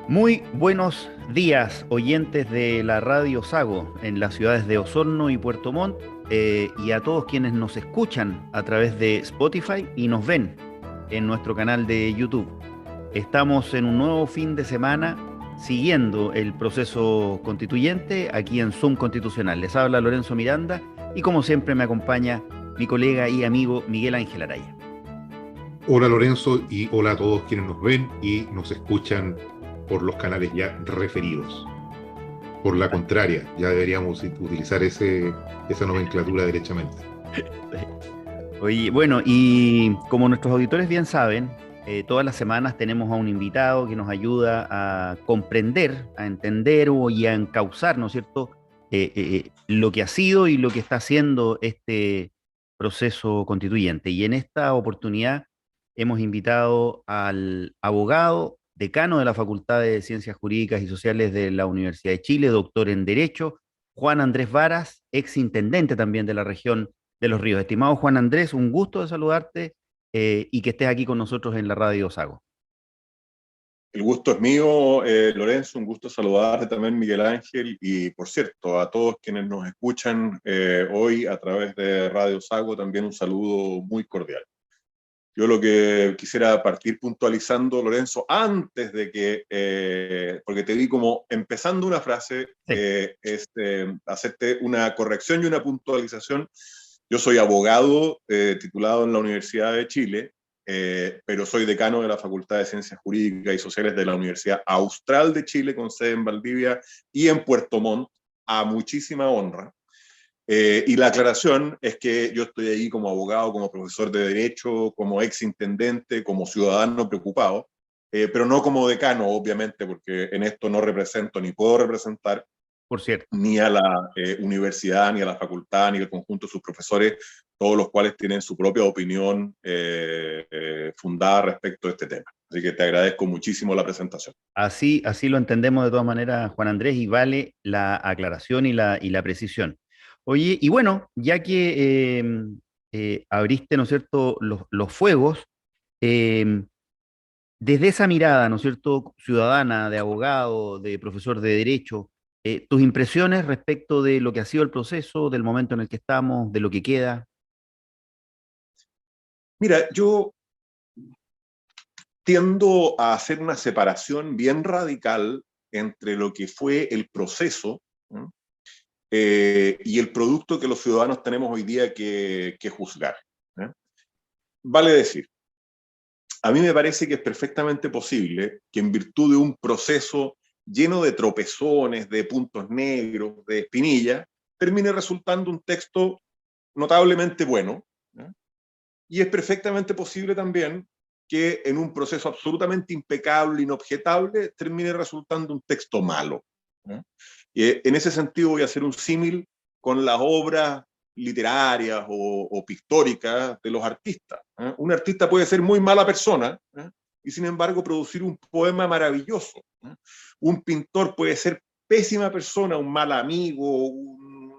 Muy buenos días, oyentes de la Radio Sago en las ciudades de Osorno y Puerto Montt, y a todos quienes nos escuchan a través de Spotify y nos ven en nuestro canal de YouTube. Estamos en un nuevo fin de semana siguiendo el proceso constituyente aquí en Zoom Constitucional. Les habla Lorenzo Miranda y como siempre me acompaña mi colega y amigo Miguel Ángel Araya. Hola Lorenzo y hola a todos quienes nos ven y nos escuchan por los canales ya referidos. Por la contraria, ya deberíamos utilizar esa nomenclatura derechamente. Oye, bueno, y como nuestros auditores bien saben, todas las semanas tenemos a un invitado que nos ayuda a comprender, a entender y a encauzar, ¿no es cierto?, lo que ha sido y lo que está haciendo este proceso constituyente. Y en esta oportunidad hemos invitado al abogado, decano de la Facultad de Ciencias Jurídicas y Sociales de la Universidad de Chile, doctor en Derecho, Juan Andrés Varas, ex intendente también de la región de Los Ríos. Estimado Juan Andrés, un gusto de saludarte y que estés aquí con nosotros en la Radio Sago. El gusto es mío, Lorenzo, un gusto saludarte también, Miguel Ángel, y por cierto, a todos quienes nos escuchan hoy a través de Radio Sago, también un saludo muy cordial. Yo lo que quisiera partir puntualizando, Lorenzo, antes de que, porque te vi como empezando una frase, Sí. hacerte una corrección y una puntualización. Yo soy abogado titulado en la Universidad de Chile, pero soy decano de la Facultad de Ciencias Jurídicas y Sociales de la Universidad Austral de Chile, con sede en Valdivia y en Puerto Montt, a muchísima honra. Y la aclaración es que yo estoy ahí como abogado, como profesor de Derecho, como ex intendente, como ciudadano preocupado, pero no como decano, obviamente, porque en esto no represento ni puedo representar Por cierto. ni a la universidad, ni a la facultad, ni al conjunto de sus profesores, todos los cuales tienen su propia opinión fundada respecto a este tema. Así que te agradezco muchísimo la presentación. Así lo entendemos de todas maneras, Juan Andrés, y vale la aclaración y la precisión. Oye, y bueno, ya que abriste, ¿no es cierto?, los fuegos, eh, desde esa mirada, ¿no es cierto?, ciudadana, de abogado, de profesor de derecho, tus impresiones respecto de lo que ha sido el proceso, del momento en el que estamos, de lo que queda. Mira, yo tiendo a hacer una separación bien radical entre lo que fue el proceso, ¿no?, y el producto que los ciudadanos tenemos hoy día que juzgar, ¿no? Vale decir, a mí me parece que es perfectamente posible que en virtud de un proceso lleno de tropezones, de puntos negros, de espinillas, termine resultando un texto notablemente bueno, ¿no? Y es perfectamente posible también que en un proceso absolutamente impecable, inobjetable, termine resultando un texto malo, ¿no? Y en ese sentido voy a hacer un símil con las obras literarias o pictóricas de los artistas, ¿eh? Un artista puede ser muy mala persona, ¿eh?, y sin embargo producir un poema maravilloso, ¿eh? Un pintor puede ser pésima persona, un mal amigo, un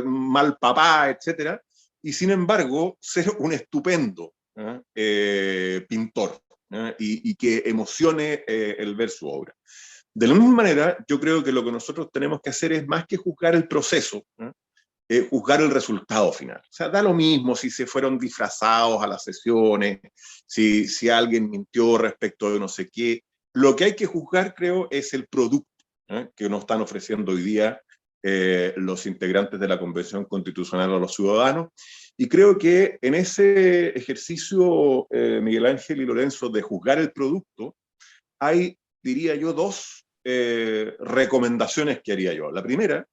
mal papá, etcétera, y sin embargo ser un estupendo pintor, y que emocione el ver su obra. De la misma manera, yo creo que lo que nosotros tenemos que hacer es más que juzgar el proceso, juzgar el resultado final. O sea, da lo mismo si se fueron disfrazados a las sesiones, si alguien mintió respecto de no sé qué. Lo que hay que juzgar, creo, es el producto que nos están ofreciendo hoy día los integrantes de la Convención Constitucional a los ciudadanos. Y creo que en ese ejercicio, Miguel Ángel y Lorenzo, de juzgar el producto, hay, diría yo, dos recomendaciones que haría yo. La primera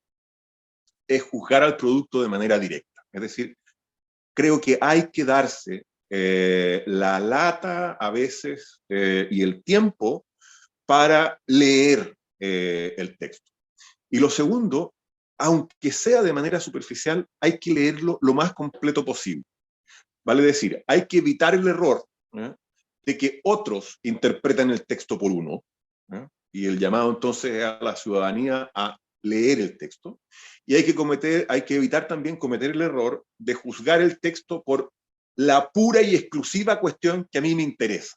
es juzgar al producto de manera directa. Es decir, creo que hay que darse la lata a veces y el tiempo para leer el texto. Y lo segundo, aunque sea de manera superficial, hay que leerlo lo más completo posible. Vale decir, hay que evitar el error de que otros interpreten el texto por uno, y el llamado entonces a la ciudadanía a leer el texto, y hay que evitar también cometer el error de juzgar el texto por la pura y exclusiva cuestión que a mí me interesa.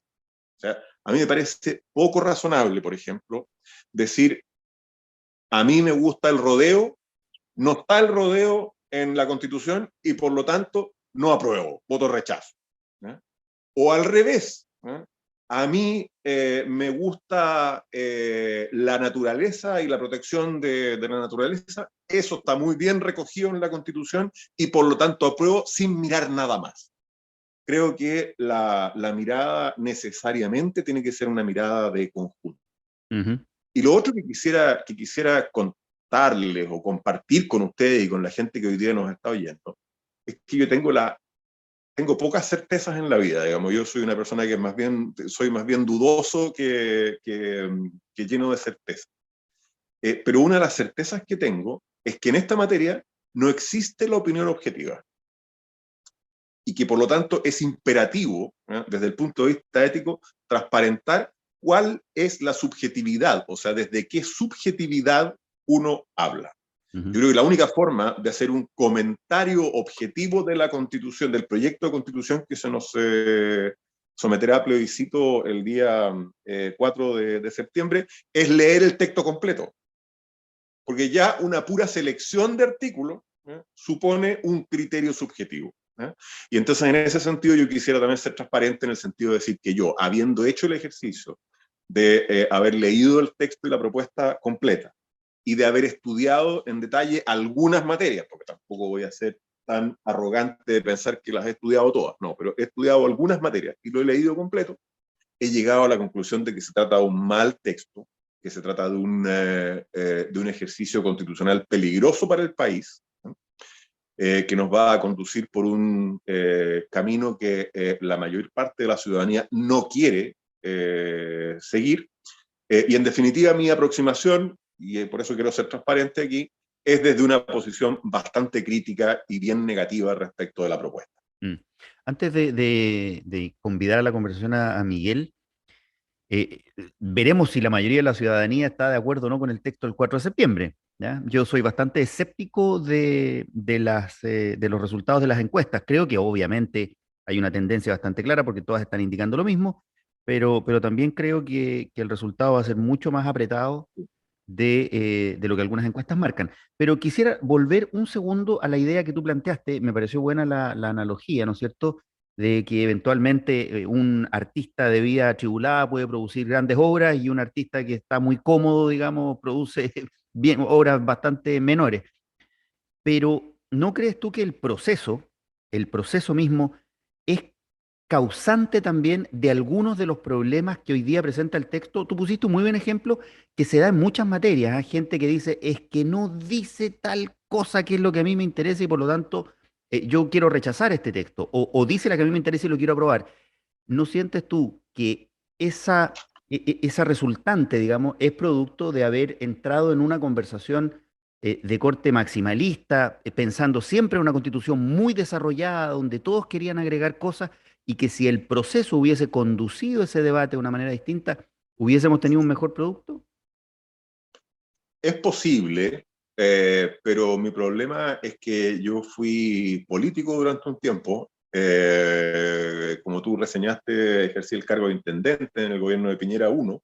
O sea, A mí me parece poco razonable, por ejemplo, decir, a mí me gusta el rodeo, no está el rodeo en la Constitución y por lo tanto no apruebo, voto rechazo. ¿Ya? O al revés, ¿ya? A mí me gusta la naturaleza y la protección de la naturaleza, eso está muy bien recogido en la Constitución y por lo tanto apruebo sin mirar nada más. Creo que la mirada necesariamente tiene que ser una mirada de conjunto. Y lo otro que quisiera contarles o compartir con ustedes y con la gente que hoy día nos está oyendo, es que yo tengo pocas certezas en la vida, digamos. Yo soy una persona que soy más bien dudoso que lleno de certezas. Pero una de las certezas que tengo es que en esta materia no existe la opinión objetiva. Y que por lo tanto es imperativo, desde el punto de vista ético, transparentar cuál es la subjetividad, o sea, desde qué subjetividad uno habla. Yo creo que la única forma de hacer un comentario objetivo de la Constitución, del proyecto de Constitución que se nos someterá a plebiscito el día 4 de septiembre, es leer el texto completo. Porque ya una pura selección de artículos supone un criterio subjetivo. Y entonces en ese sentido yo quisiera también ser transparente en el sentido de decir que yo, habiendo hecho el ejercicio de haber leído el texto y la propuesta completa y de haber estudiado en detalle algunas materias, porque tampoco voy a ser tan arrogante de pensar que las he estudiado todas, no, pero he estudiado algunas materias y lo he leído completo, he llegado a la conclusión de que se trata de un mal texto, que se trata de un ejercicio constitucional peligroso para el país, que nos va a conducir por un camino que la mayor parte de la ciudadanía no quiere seguir. Y en definitiva, mi aproximación, y por eso quiero ser transparente aquí, es desde una posición bastante crítica y bien negativa respecto de la propuesta. Antes de convidar a la conversación a Miguel, veremos si la mayoría de la ciudadanía está de acuerdo o no con el texto del 4 de septiembre. ¿Ya? Yo soy bastante escéptico de los resultados de las encuestas. Creo que obviamente hay una tendencia bastante clara porque todas están indicando lo mismo, pero también creo que el resultado va a ser mucho más apretado de lo que algunas encuestas marcan. Pero quisiera volver un segundo a la idea que tú planteaste. Me pareció buena la analogía, ¿no es cierto?, de que eventualmente un artista de vida atribulada puede producir grandes obras y un artista que está muy cómodo, digamos, produce bien, obras bastante menores. Pero ¿no crees tú que el proceso mismo, es causante también de algunos de los problemas que hoy día presenta el texto? Tú pusiste un muy buen ejemplo que se da en muchas materias. Hay gente que dice, es que no dice tal cosa que es lo que a mí me interesa y por lo tanto yo quiero rechazar este texto. O dice la que a mí me interesa y lo quiero aprobar. ¿No sientes tú que esa resultante, digamos, es producto de haber entrado en una conversación de corte maximalista, pensando siempre en una constitución muy desarrollada, donde todos querían agregar cosas, y que si el proceso hubiese conducido ese debate de una manera distinta, hubiésemos tenido un mejor producto? Es posible, pero mi problema es que yo fui político durante un tiempo. Como tú reseñaste, ejercí el cargo de intendente en el gobierno de Piñera 1,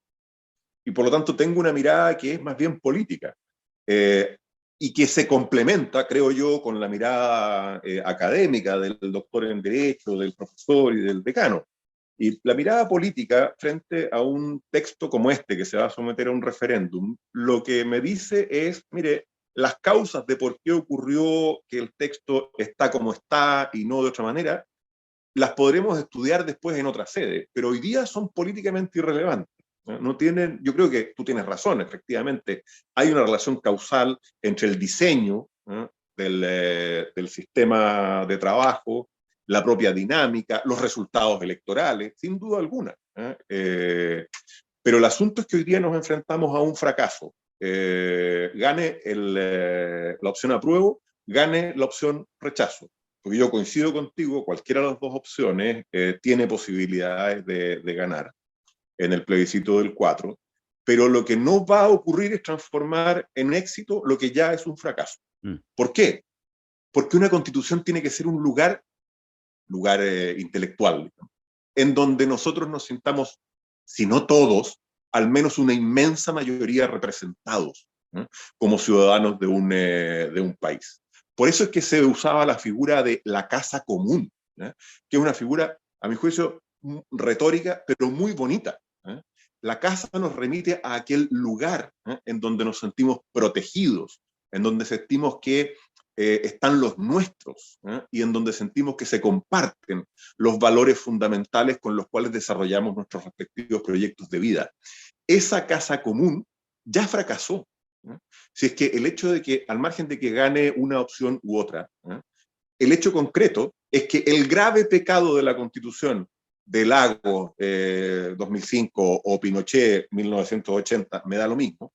y por lo tanto tengo una mirada que es más bien política, y que se complementa, creo yo, con la mirada académica del doctor en Derecho, del profesor y del decano. Y la mirada política frente a un texto como este que se va a someter a un referéndum, lo que me dice es, mire, las causas de por qué ocurrió que el texto está como está y no de otra manera, las podremos estudiar después en otra sede, pero hoy día son políticamente irrelevantes. No tienen, yo creo que tú tienes razón, efectivamente, hay una relación causal entre el diseño del sistema de trabajo, la propia dinámica, los resultados electorales, sin duda alguna. Pero el asunto es que hoy día nos enfrentamos a un fracaso. Gane la opción apruebo, gane la opción rechazo. Porque yo coincido contigo, cualquiera de las dos opciones tiene posibilidades de ganar en el plebiscito del 4, pero lo que no va a ocurrir es transformar en éxito lo que ya es un fracaso. ¿Por qué? Porque una constitución tiene que ser un lugar intelectual, en donde nosotros nos sintamos si no todos, al menos una inmensa mayoría representados, como ciudadanos de un país. Por eso es que se usaba la figura de la casa común, que es una figura, a mi juicio, retórica, pero muy bonita. La casa nos remite a aquel lugar en donde nos sentimos protegidos, en donde sentimos que están los nuestros, y en donde sentimos que se comparten los valores fundamentales con los cuales desarrollamos nuestros respectivos proyectos de vida. Esa casa común ya fracasó. Si es que el hecho de que, al margen de que gane una opción u otra, el hecho concreto es que el grave pecado de la Constitución de Lagos 2005 o Pinochet 1980, me da lo mismo,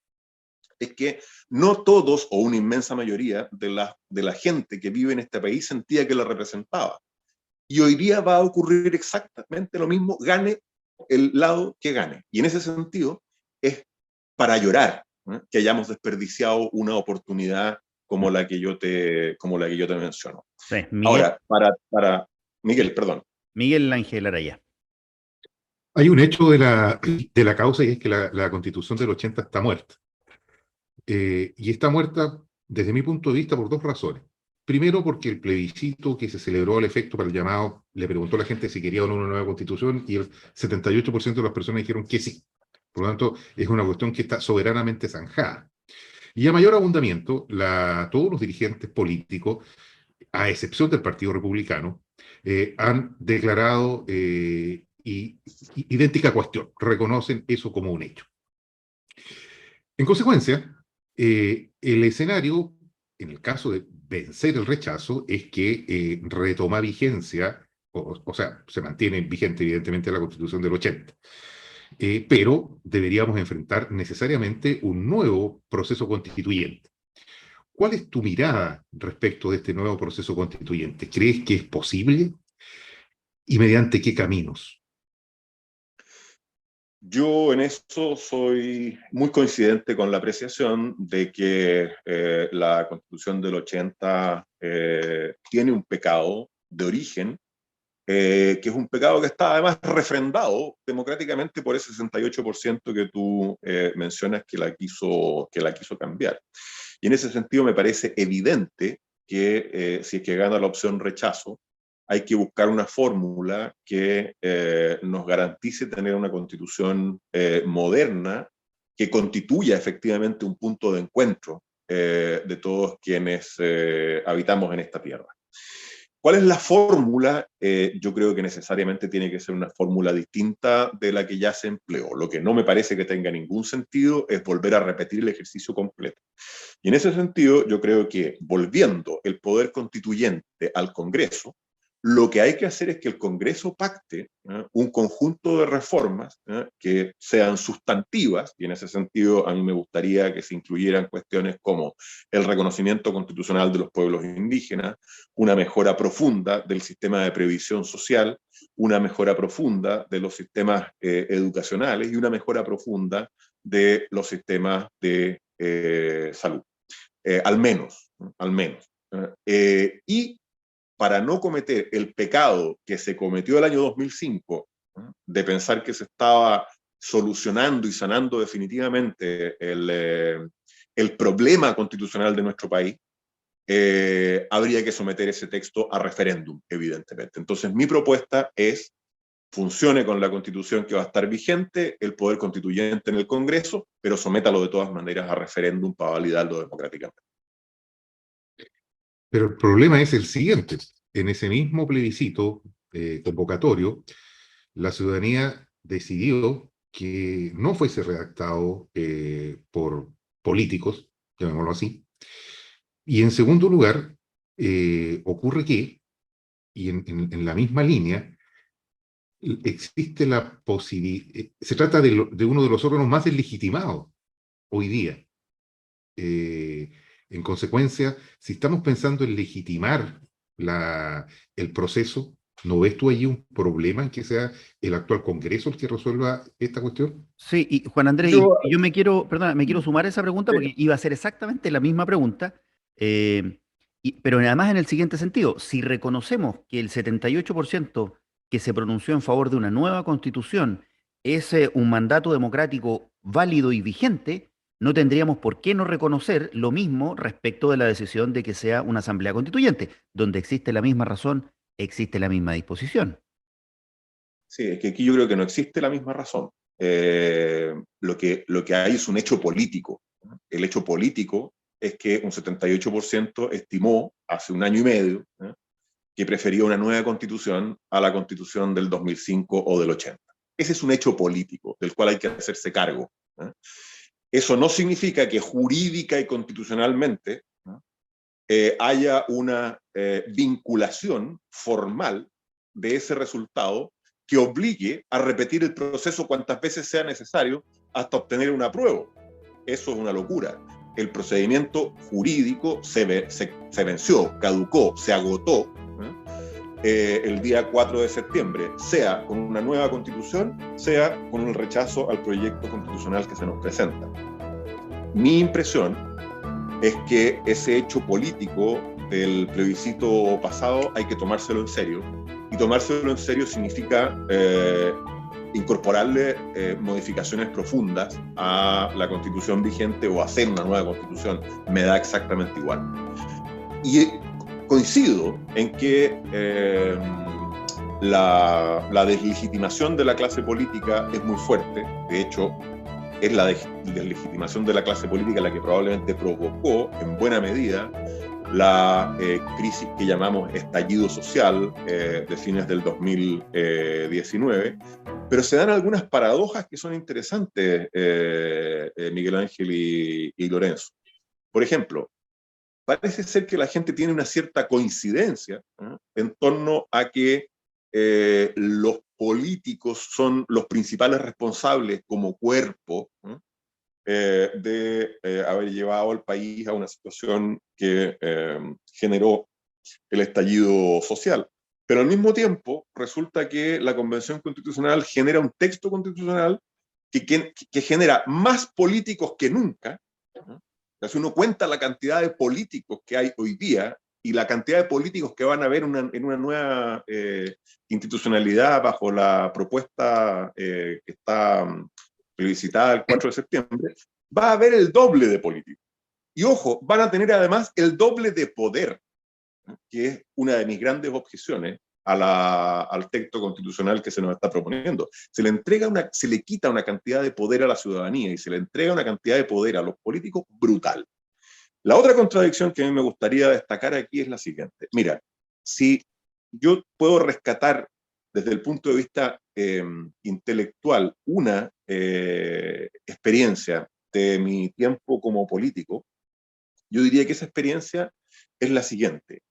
es que no todos o una inmensa mayoría de la gente que vive en este país sentía que la representaba. Y hoy día va a ocurrir exactamente lo mismo, gane el lado que gane. Y en ese sentido es para llorar, que hayamos desperdiciado una oportunidad como la que yo te menciono. Sí, Miguel, ahora, Miguel, perdón. Miguel Ángel Araya. Hay un hecho de la causa, y es que la Constitución del 80 está muerta. Y está muerta, desde mi punto de vista, por dos razones. Primero, porque el plebiscito que se celebró al efecto para el llamado, le preguntó a la gente si quería o no una nueva Constitución, y el 78% de las personas dijeron que sí. Por lo tanto, es una cuestión que está soberanamente zanjada. Y a mayor abundamiento, todos los dirigentes políticos, a excepción del Partido Republicano, han declarado idéntica cuestión, reconocen eso como un hecho. En consecuencia, el escenario, en el caso de vencer el rechazo, es que retoma vigencia, o sea, se mantiene vigente evidentemente la Constitución del 80, pero deberíamos enfrentar necesariamente un nuevo proceso constituyente. ¿Cuál es tu mirada respecto de este nuevo proceso constituyente? ¿Crees que es posible? ¿Y mediante qué caminos? Yo en eso soy muy coincidente con la apreciación de que la Constitución del 80 tiene un pecado de origen, que es un pecado que está además refrendado democráticamente por ese 68% que tú mencionas que la quiso cambiar. Y en ese sentido me parece evidente que si es que gana la opción rechazo, hay que buscar una fórmula que nos garantice tener una constitución moderna que constituya efectivamente un punto de encuentro de todos quienes habitamos en esta tierra. ¿Cuál es la fórmula? Yo creo que necesariamente tiene que ser una fórmula distinta de la que ya se empleó. Lo que no me parece que tenga ningún sentido es volver a repetir el ejercicio completo. Y en ese sentido, yo creo que volviendo el poder constituyente al Congreso, lo que hay que hacer es que el Congreso pacte un conjunto de reformas que sean sustantivas, y en ese sentido a mí me gustaría que se incluyeran cuestiones como el reconocimiento constitucional de los pueblos indígenas, una mejora profunda del sistema de previsión social, una mejora profunda de los sistemas educacionales y una mejora profunda de los sistemas de salud. Al menos. Y para no cometer el pecado que se cometió el año 2005, de pensar que se estaba solucionando y sanando definitivamente el problema constitucional de nuestro país, habría que someter ese texto a referéndum, evidentemente. Entonces, mi propuesta es: funcione con la Constitución que va a estar vigente, el poder constituyente en el Congreso, pero sométalo de todas maneras a referéndum para validarlo democráticamente. Pero el problema es el siguiente. En ese mismo plebiscito convocatorio, la ciudadanía decidió que no fuese redactado por políticos, llamémoslo así. Y en segundo lugar, ocurre que, y en la misma línea, existe la posibilidad, se trata de uno de los órganos más deslegitimados hoy día. En consecuencia, si estamos pensando en legitimar el proceso, ¿no ves tú allí un problema en que sea el actual Congreso el que resuelva esta cuestión? Sí, y Juan Andrés, yo me quiero sumar a esa pregunta porque iba a ser exactamente la misma pregunta, pero además en el siguiente sentido: si reconocemos que el 78% que se pronunció en favor de una nueva constitución es un mandato democrático válido y vigente, no tendríamos por qué no reconocer lo mismo respecto de la decisión de que sea una asamblea constituyente, donde existe la misma razón, existe la misma disposición. Sí, es que aquí yo creo que no existe la misma razón. Lo que hay es un hecho político. El hecho político es que un 78% estimó hace un año y medio que prefería una nueva constitución a la constitución del 2005 o del 80. Ese es un hecho político del cual hay que hacerse cargo. Eso no significa que jurídica y constitucionalmente haya una vinculación formal de ese resultado que obligue a repetir el proceso cuantas veces sea necesario hasta obtener un apruebo. Eso es una locura. El procedimiento jurídico se venció, caducó, se agotó el día 4 de septiembre, sea con una nueva constitución, sea con el rechazo al proyecto constitucional que se nos presenta. Mi impresión es que ese hecho político del plebiscito pasado hay que tomárselo en serio, y tomárselo en serio significa incorporarle modificaciones profundas a la constitución vigente o hacer una nueva constitución. Me da exactamente igual. Y coincido en que la deslegitimación de la clase política es muy fuerte. De hecho, es la deslegitimación de la clase política la que probablemente provocó en buena medida la crisis que llamamos estallido social de fines del 2019, pero se dan algunas paradojas que son interesantes, Miguel Ángel y Lorenzo. Por ejemplo, parece ser que la gente tiene una cierta coincidencia en torno a que los políticos son los principales responsables como cuerpo de haber llevado al país a una situación que generó el estallido social. Pero al mismo tiempo resulta que la Convención Constitucional genera un texto constitucional que genera más políticos que nunca. O sea, si uno cuenta la cantidad de políticos que hay hoy día y la cantidad de políticos que van a haber en una nueva institucionalidad bajo la propuesta que está plebiscitada el 4 de septiembre, va a haber el doble de políticos. Y ojo, van a tener además el doble de poder, que es una de mis grandes objeciones al texto constitucional que se nos está proponiendo. Se le quita una cantidad de poder a la ciudadanía y se le entrega una cantidad de poder a los políticos brutal. La otra contradicción que a mí me gustaría destacar aquí es la siguiente. Mira, si yo puedo rescatar desde el punto de vista intelectual una experiencia de mi tiempo como político, yo diría que esa experiencia es la siguiente.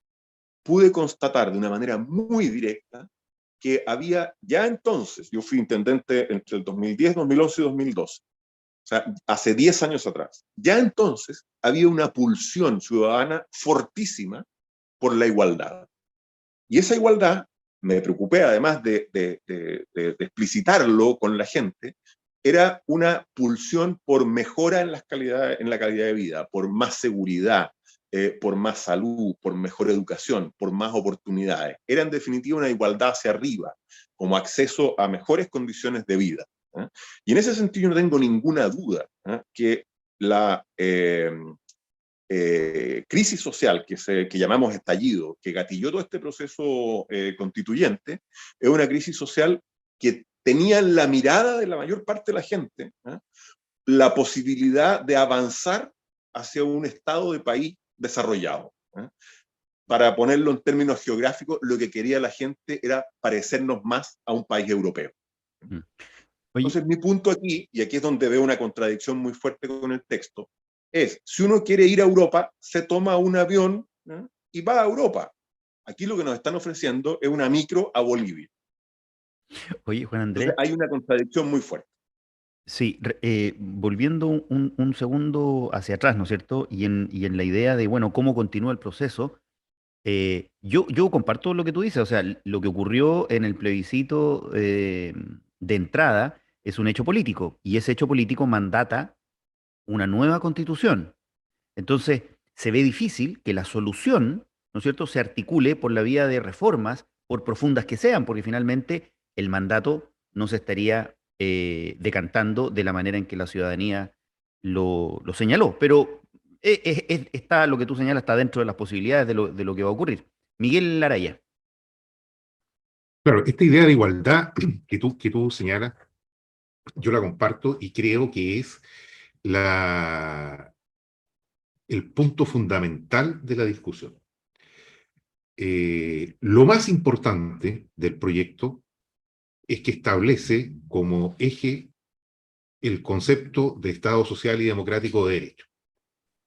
Pude constatar de una manera muy directa que había ya entonces, yo fui intendente entre el 2010, 2011 y 2012, o sea, hace 10 años atrás, ya entonces había una pulsión ciudadana fortísima por la igualdad. Y esa igualdad, me preocupé además de explicitarlo con la gente, era una pulsión por mejora en la calidad de vida, por más seguridad, por más salud, por mejor educación, por más oportunidades. Era en definitiva una igualdad hacia arriba, como acceso a mejores condiciones de vida. Y en ese sentido no tengo ninguna duda que la crisis social que llamamos estallido, que gatilló todo este proceso constituyente, es una crisis social que tenía en la mirada de la mayor parte de la gente la posibilidad de avanzar hacia un estado de país desarrollado. Para ponerlo en términos geográficos, lo que quería la gente era parecernos más a un país europeo. Entonces, mi punto aquí, y aquí es donde veo una contradicción muy fuerte con el texto, es, si uno quiere ir a Europa, se toma un avión y va a Europa. Aquí lo que nos están ofreciendo es una micro a Bolivia. Oye, Juan Andrés. Entonces, hay una contradicción muy fuerte. Sí, volviendo un segundo hacia atrás, ¿no es cierto? Y en la idea de, bueno, cómo continúa el proceso, yo comparto lo que tú dices, o sea, lo que ocurrió en el plebiscito de entrada es un hecho político, y ese hecho político mandata una nueva constitución. Entonces, se ve difícil que la solución, ¿no es cierto?, se articule por la vía de reformas, por profundas que sean, porque finalmente el mandato no se estaría decantando de la manera en que la ciudadanía lo señaló. Pero está, lo que tú señalas está dentro de las posibilidades de lo que va a ocurrir. Miguel Laraya. Claro, esta idea de igualdad que tú señalas, yo la comparto y creo que es la, el punto fundamental de la discusión. Lo más importante del proyecto es que establece como eje el concepto de Estado social y democrático de derecho,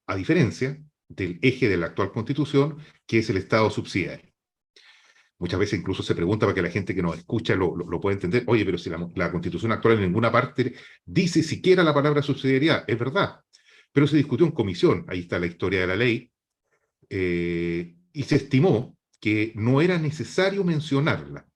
a diferencia del eje de la actual Constitución, que es el Estado subsidiario. Muchas veces incluso se pregunta para que la gente que nos escucha lo pueda entender, oye, pero si la Constitución actual en ninguna parte dice siquiera la palabra subsidiariedad, es verdad, pero se discutió en comisión, ahí está la historia de la ley, y se estimó que no era necesario mencionarla.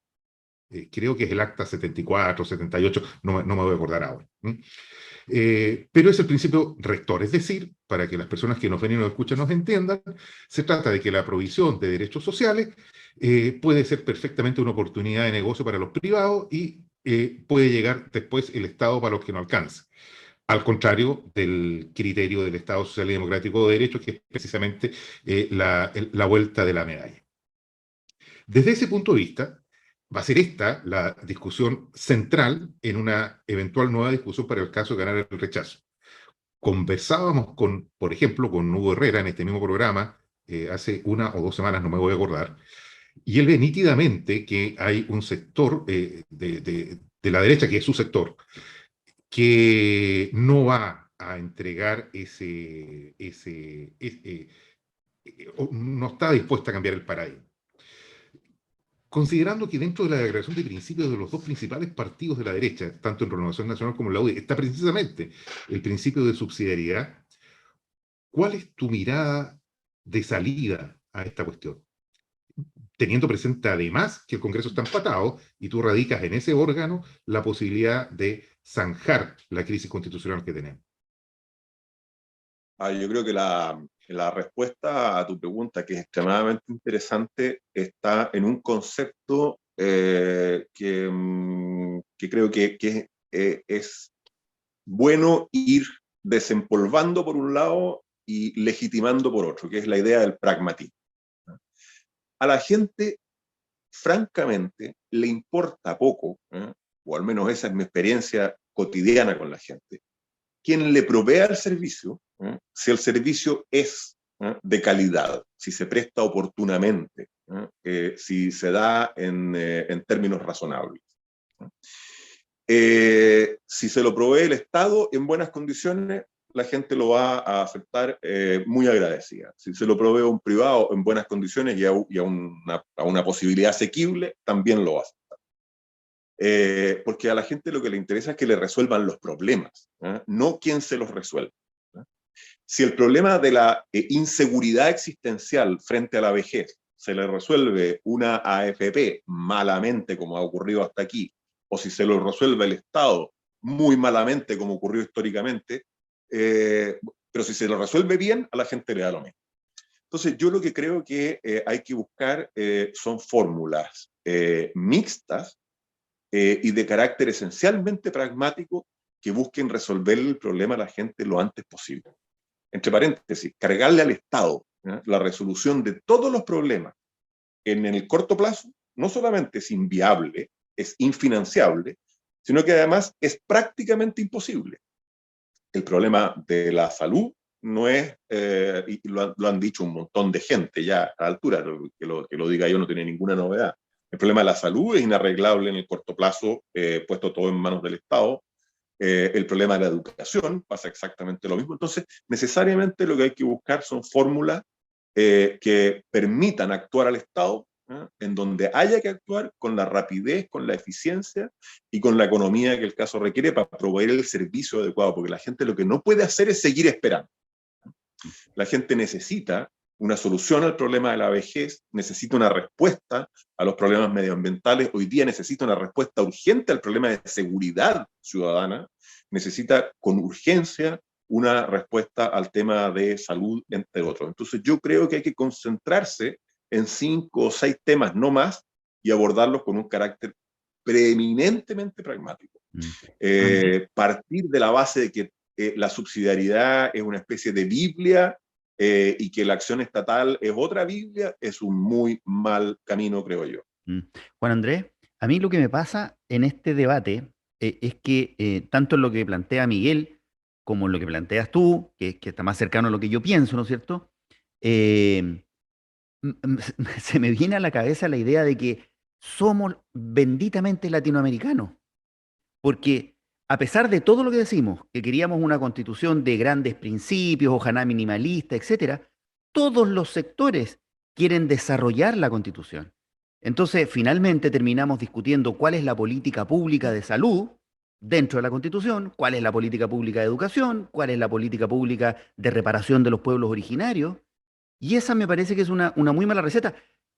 Creo que es el acta 74, 78, no me voy a acordar ahora. Pero es el principio rector, es decir, para que las personas que nos ven y nos escuchan nos entiendan, se trata de que la provisión de derechos sociales puede ser perfectamente una oportunidad de negocio para los privados y puede llegar después el Estado para los que no alcanza. Al contrario del criterio del Estado social y democrático de derecho, que es precisamente la vuelta de la medalla. Desde ese punto de vista, va a ser esta la discusión central en una eventual nueva discusión para el caso de ganar el rechazo. Conversábamos por ejemplo, con Hugo Herrera en este mismo programa, hace 1 o 2 semanas, no me voy a acordar, y él ve nítidamente que hay un sector de la derecha, que es su sector, que no va a entregar no está dispuesta a cambiar el paradigma. Considerando que dentro de la declaración de principios de los dos principales partidos de la derecha, tanto en Renovación Nacional como en la UDI, está precisamente el principio de subsidiariedad, ¿cuál es tu mirada de salida a esta cuestión? Teniendo presente además que el Congreso está empatado y tú radicas en ese órgano la posibilidad de zanjar la crisis constitucional que tenemos. Yo creo que la respuesta a tu pregunta, que es extremadamente interesante, está en un concepto que creo que es bueno ir desempolvando por un lado y legitimando por otro, que es la idea del pragmatismo. A la gente, francamente, le importa poco, o al menos esa es mi experiencia cotidiana con la gente, quien le provea el servicio, si el servicio es de calidad, si se presta oportunamente, si se da en términos razonables. Si se lo provee el Estado en buenas condiciones, la gente lo va a aceptar muy agradecida. Si se lo provee un privado en buenas condiciones y a una posibilidad asequible, también lo va a aceptar. Porque a la gente lo que le interesa es que le resuelvan los problemas, no quién se los resuelve. Si el problema de la inseguridad existencial frente a la vejez se le resuelve una AFP malamente, como ha ocurrido hasta aquí, o si se lo resuelve el Estado muy malamente, como ocurrió históricamente, pero si se lo resuelve bien, a la gente le da lo mismo. Entonces, yo lo que creo que hay que buscar son fórmulas mixtas, y de carácter esencialmente pragmático que busquen resolver el problema a la gente lo antes posible. Entre paréntesis, cargarle al Estado la resolución de todos los problemas en el corto plazo no solamente es inviable, es infinanciable, sino que además es prácticamente imposible. El problema de la salud no es, y lo han dicho un montón de gente ya a la altura, que lo diga yo no tiene ninguna novedad. El problema de la salud es inarreglable en el corto plazo, puesto todo en manos del Estado. El problema de la educación pasa exactamente lo mismo. Entonces, necesariamente lo que hay que buscar son fórmulas que permitan actuar al Estado, en donde haya que actuar con la rapidez, con la eficiencia y con la economía que el caso requiere para proveer el servicio adecuado, porque la gente lo que no puede hacer es seguir esperando. La gente necesita una solución al problema de la vejez, necesita una respuesta a los problemas medioambientales, hoy día necesita una respuesta urgente al problema de seguridad ciudadana, necesita con urgencia una respuesta al tema de salud, entre otros. Entonces yo creo que hay que concentrarse en 5 o 6 temas, no más, y abordarlos con un carácter preeminentemente pragmático. Mm. Partir de la base de que la subsidiariedad es una especie de Biblia y que la acción estatal es otra Biblia, es un muy mal camino, creo yo. Mm. Juan Andrés, a mí lo que me pasa en este debate es que tanto en lo que plantea Miguel como en lo que planteas tú, que está más cercano a lo que yo pienso, ¿no es cierto? Eh, Se me viene a la cabeza la idea de que somos benditamente latinoamericanos, porque a pesar de todo lo que decimos, que queríamos una constitución de grandes principios, ojalá minimalista, etcétera, todos los sectores quieren desarrollar la constitución. Entonces, finalmente terminamos discutiendo cuál es la política pública de salud dentro de la constitución, cuál es la política pública de educación, cuál es la política pública de reparación de los pueblos originarios, y esa me parece que es una muy mala receta,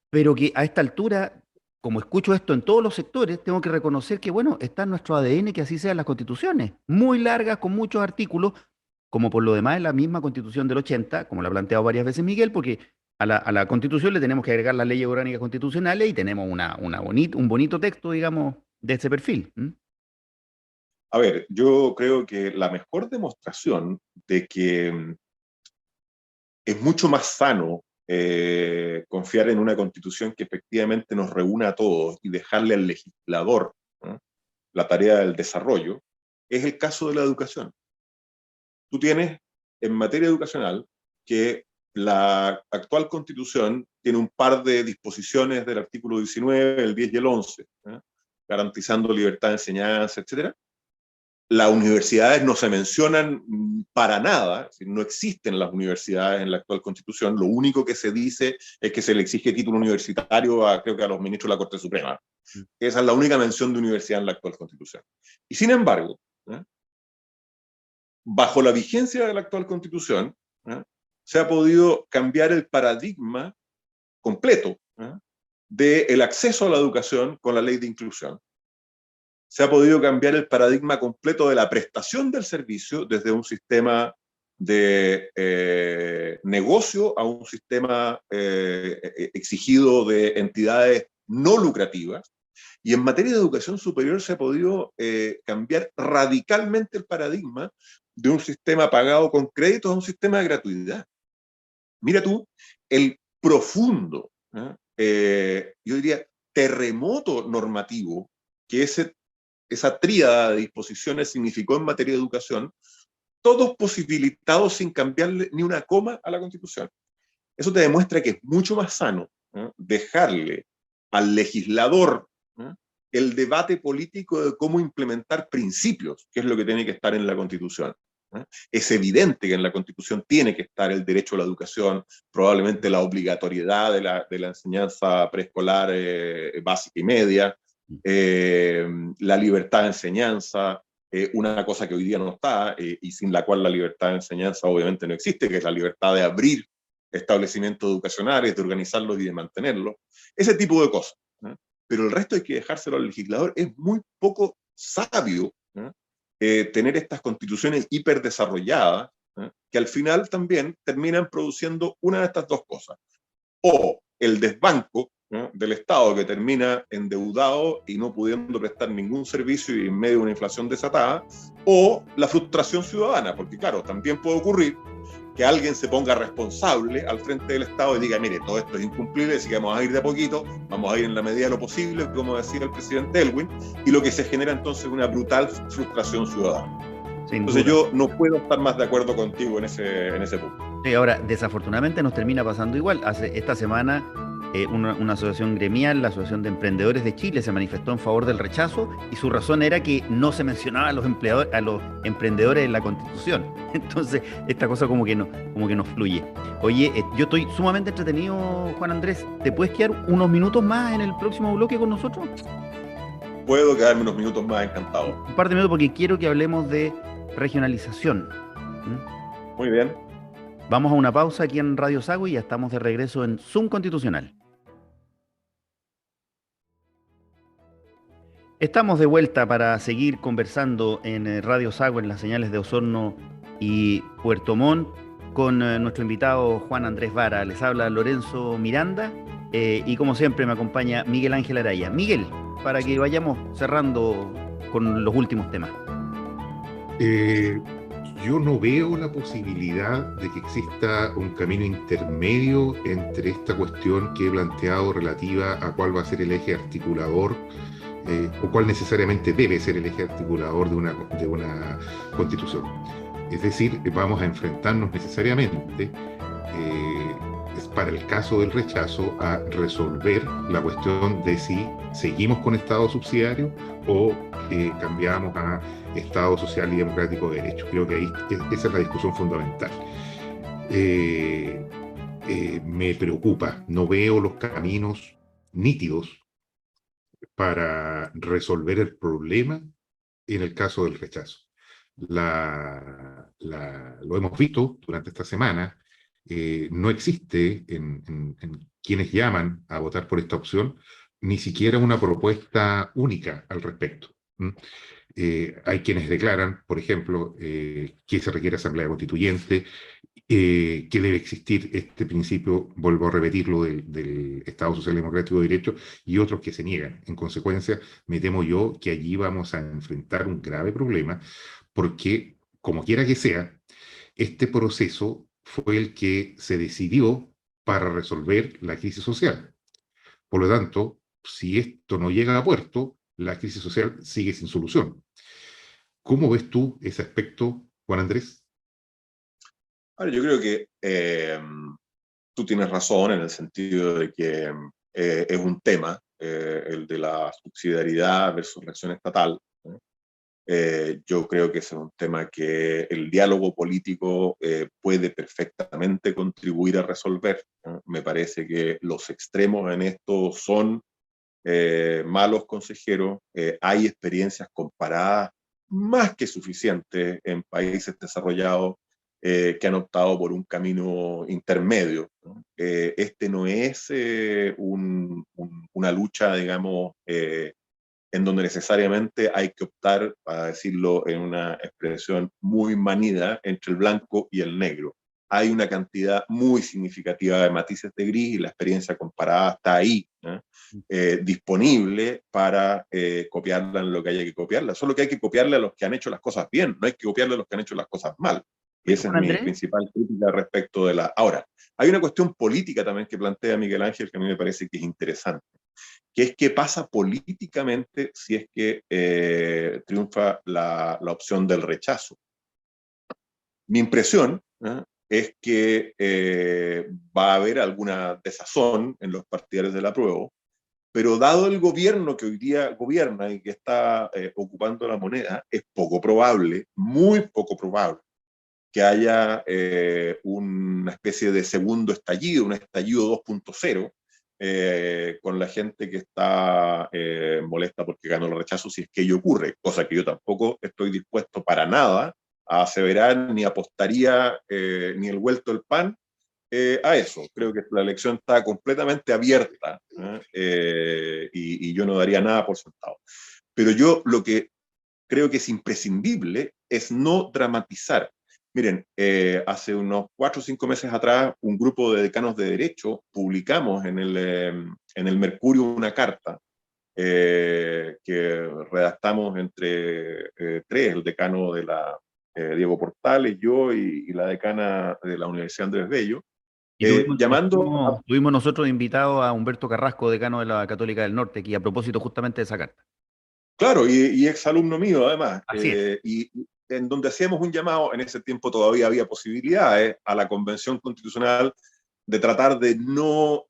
pero que a esta altura, como escucho esto en todos los sectores, tengo que reconocer que, bueno, está en nuestro ADN que así sean las constituciones, muy largas, con muchos artículos, como por lo demás es la misma constitución del 80, como lo ha planteado varias veces Miguel, porque a la constitución le tenemos que agregar las leyes orgánicas constitucionales y tenemos un bonito texto, digamos, de ese perfil. ¿Mm? A ver, yo creo que la mejor demostración de que es mucho más sano confiar en una constitución que efectivamente nos reúna a todos y dejarle al legislador, ¿no?, la tarea del desarrollo, es el caso de la educación. Tú tienes en materia educacional que la actual constitución tiene un par de disposiciones del artículo 19, el 10 y el 11, garantizando libertad de enseñanza, etc. Las universidades no se mencionan para nada, es decir, no existen las universidades en la actual Constitución, lo único que se dice es que se le exige título universitario creo que a los ministros de la Corte Suprema. Esa es la única mención de universidad en la actual Constitución. Y sin embargo, bajo la vigencia de la actual Constitución, se ha podido cambiar el paradigma completo del acceso a la educación con la ley de inclusión. Se ha podido cambiar el paradigma completo de la prestación del servicio desde un sistema de negocio a un sistema exigido de entidades no lucrativas. Y en materia de educación superior se ha podido cambiar radicalmente el paradigma de un sistema pagado con créditos a un sistema de gratuidad. Mira tú, el profundo, yo diría, terremoto normativo que esa tríada de disposiciones significó en materia de educación, todos posibilitados sin cambiarle ni una coma a la Constitución. Eso te demuestra que es mucho más sano dejarle al legislador el debate político de cómo implementar principios, que es lo que tiene que estar en la Constitución. Es evidente que en la Constitución tiene que estar el derecho a la educación, probablemente la obligatoriedad de la enseñanza preescolar básica y media, la libertad de enseñanza, una cosa que hoy día no está y sin la cual la libertad de enseñanza obviamente no existe, que es la libertad de abrir establecimientos educacionales, de organizarlos y de mantenerlos, ese tipo de cosas. Pero el resto hay que dejárselo al legislador. Es muy poco sabio tener estas constituciones hiperdesarrolladas que al final también terminan produciendo una de estas dos cosas. O el desbanco del Estado que termina endeudado y no pudiendo prestar ningún servicio y en medio de una inflación desatada, o la frustración ciudadana, porque claro, también puede ocurrir que alguien se ponga responsable al frente del Estado y diga, mire, todo esto es incumplible, así que vamos a ir de a poquito, vamos a ir en la medida de lo posible, como decía el presidente Elwin, y lo que se genera entonces es una brutal frustración ciudadana. Entonces yo no puedo estar más de acuerdo contigo en ese punto. Sí, ahora, desafortunadamente nos termina pasando igual. Esta semana una asociación gremial, la Asociación de Emprendedores de Chile, se manifestó en favor del rechazo y su razón era que no se mencionaba a los emprendedores en la Constitución. Entonces, esta cosa como que nos fluye. Oye, yo estoy sumamente entretenido, Juan Andrés. ¿Te puedes quedar unos minutos más en el próximo bloque con nosotros? Puedo quedarme unos minutos más, encantado. Un par de minutos porque quiero que hablemos de regionalización. Muy bien. Vamos a una pausa aquí en Radio Sago y ya estamos de regreso en Zoom Constitucional. Estamos de vuelta para seguir conversando en Radio Sago, en las señales de Osorno y Puerto Montt, con nuestro invitado Juan Andrés Vara. Les habla Lorenzo Miranda y como siempre me acompaña Miguel Ángel Araya. Miguel, para que vayamos cerrando con los últimos temas? Yo no veo la posibilidad de que exista un camino intermedio entre esta cuestión que he planteado relativa a cuál va a ser el eje articulador, o cuál necesariamente debe ser el eje articulador de una constitución. Es decir, vamos a enfrentarnos necesariamente, para el caso del rechazo, a resolver la cuestión de si seguimos con Estado subsidiario o cambiamos a Estado social y democrático de derecho. Creo que ahí esa es la discusión fundamental. Me preocupa, no veo los caminos nítidos para resolver el problema en el caso del rechazo. Lo hemos visto durante esta semana. No existe en quienes llaman a votar por esta opción ni siquiera una propuesta única al respecto. Hay quienes declaran, por ejemplo, que se requiere asamblea constituyente, que debe existir este principio, vuelvo a repetirlo, del Estado Social Democrático de Derecho, y otros que se niegan. En consecuencia, me temo yo que allí vamos a enfrentar un grave problema, porque, como quiera que sea, este proceso fue el que se decidió para resolver la crisis social. Por lo tanto, si esto no llega a puerto, la crisis social sigue sin solución. ¿Cómo ves tú ese aspecto, Juan Andrés? Ahora, yo creo que tú tienes razón en el sentido de que es un tema, el de la subsidiariedad versus la acción estatal, ¿no? Yo creo que ese es un tema que el diálogo político puede perfectamente contribuir a resolver, ¿no? Me parece que los extremos en esto son malos consejeros. Hay experiencias comparadas más que suficientes en países desarrollados que han optado por un camino intermedio, ¿no? Este no es una lucha, digamos, en donde necesariamente hay que optar, para decirlo en una expresión muy manida, entre el blanco y el negro. Hay una cantidad muy significativa de matices de gris y la experiencia comparada está ahí, ¿no? Disponible para copiarla en lo que haya que copiarla. Solo que hay que copiarle a los que han hecho las cosas bien, no hay que copiarle a los que han hecho las cosas mal. Y esa es mi principal crítica respecto de la... Ahora, hay una cuestión política también que plantea Miguel Ángel que a mí me parece que es interesante, que es qué pasa políticamente si es que triunfa la opción del rechazo. Mi impresión es que va a haber alguna desazón en los partidarios del apruebo, pero dado el gobierno que hoy día gobierna y que está ocupando la moneda, es poco probable, muy poco probable, que haya una especie de segundo estallido, un estallido 2.0, con la gente que está molesta porque ganó el rechazo, si es que ello ocurre, cosa que yo tampoco estoy dispuesto para nada a aseverar, ni apostaría ni el vuelto del pan a eso. Creo que la elección está completamente abierta, y yo no daría nada por sentado. Pero yo lo que creo que es imprescindible es no dramatizar. Miren, hace unos 4 o 5 meses atrás, un grupo de decanos de Derecho publicamos en el Mercurio una carta que redactamos entre tres, el decano de la Diego Portales, yo y la decana de la Universidad Andrés Bello, llamando... Tuvimos nosotros invitados a Humberto Carrasco, decano de la Católica del Norte, aquí a propósito justamente de esa carta. Claro, y exalumno mío además. Así es. Y en donde hacíamos un llamado, en ese tiempo todavía había posibilidades, a la Convención Constitucional de tratar de no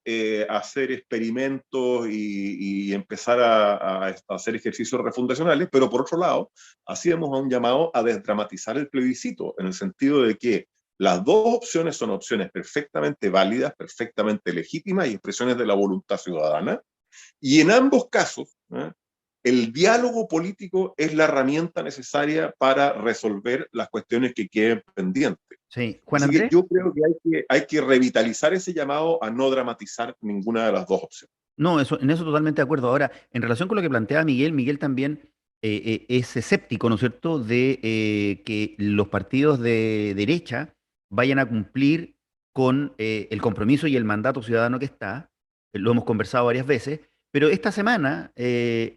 hacer experimentos y empezar a hacer ejercicios refundacionales, pero por otro lado, hacíamos un llamado a desdramatizar el plebiscito, en el sentido de que las dos opciones son opciones perfectamente válidas, perfectamente legítimas y expresiones de la voluntad ciudadana, y en ambos casos, el diálogo político es la herramienta necesaria para resolver las cuestiones que queden pendientes. Sí, Juan Así Andrés. que yo creo que hay que revitalizar ese llamado a no dramatizar ninguna de las dos opciones. No, en eso totalmente de acuerdo. Ahora, en relación con lo que plantea Miguel, Miguel también es escéptico, ¿no es cierto?, de que los partidos de derecha vayan a cumplir con el compromiso y el mandato ciudadano que está, lo hemos conversado varias veces, Pero esta semana RN,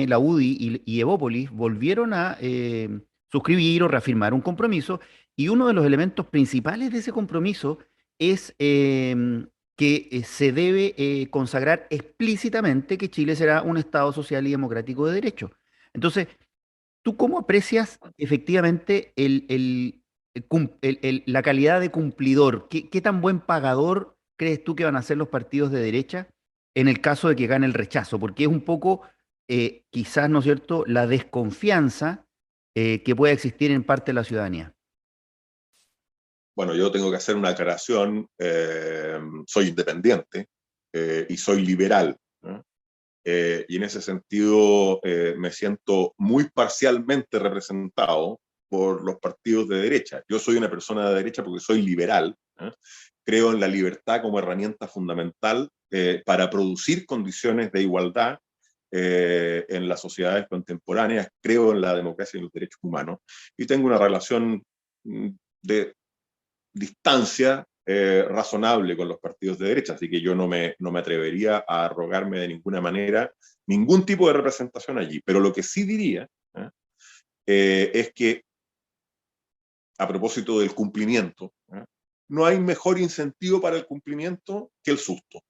la UDI y Evópolis volvieron a suscribir o reafirmar un compromiso y uno de los elementos principales de ese compromiso es que se debe consagrar explícitamente que Chile será un Estado social y democrático de derecho. Entonces, ¿tú cómo aprecias efectivamente la calidad de cumplidor? ¿Qué tan buen pagador crees tú que van a ser los partidos de derecha en el caso de que gane el rechazo? Porque es un poco, quizás, ¿no es cierto?, la desconfianza que puede existir en parte de la ciudadanía. Bueno, yo tengo que hacer una aclaración. Soy independiente y soy liberal, ¿no? Y en ese sentido me siento muy parcialmente representado por los partidos de derecha. Yo soy una persona de derecha porque soy liberal, ¿eh? Creo en la libertad como herramienta fundamental para producir condiciones de igualdad en las sociedades contemporáneas. Creo en la democracia y en los derechos humanos y tengo una relación de distancia razonable con los partidos de derecha, así que yo no me atrevería a arrogarme de ninguna manera ningún tipo de representación allí. Pero lo que sí diría es que, a propósito del cumplimiento, no hay mejor incentivo para el cumplimiento que el susto.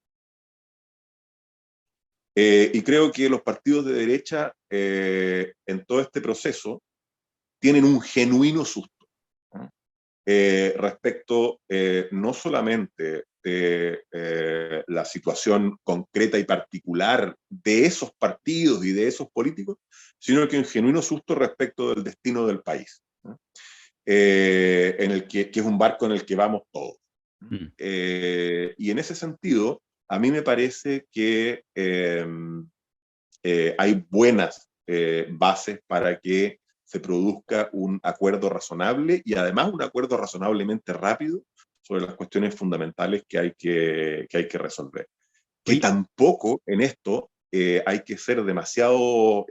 Y creo que los partidos de derecha en todo este proceso tienen un genuino susto respecto no solamente de la situación concreta y particular de esos partidos y de esos políticos, sino que un genuino susto respecto del destino del país, ¿no? En el que es un barco en el que vamos todos. Y en ese sentido, a mí me parece que hay buenas bases para que se produzca un acuerdo razonable y además un acuerdo razonablemente rápido sobre las cuestiones fundamentales que hay que resolver. Que Oye, tampoco en esto hay que ser demasiado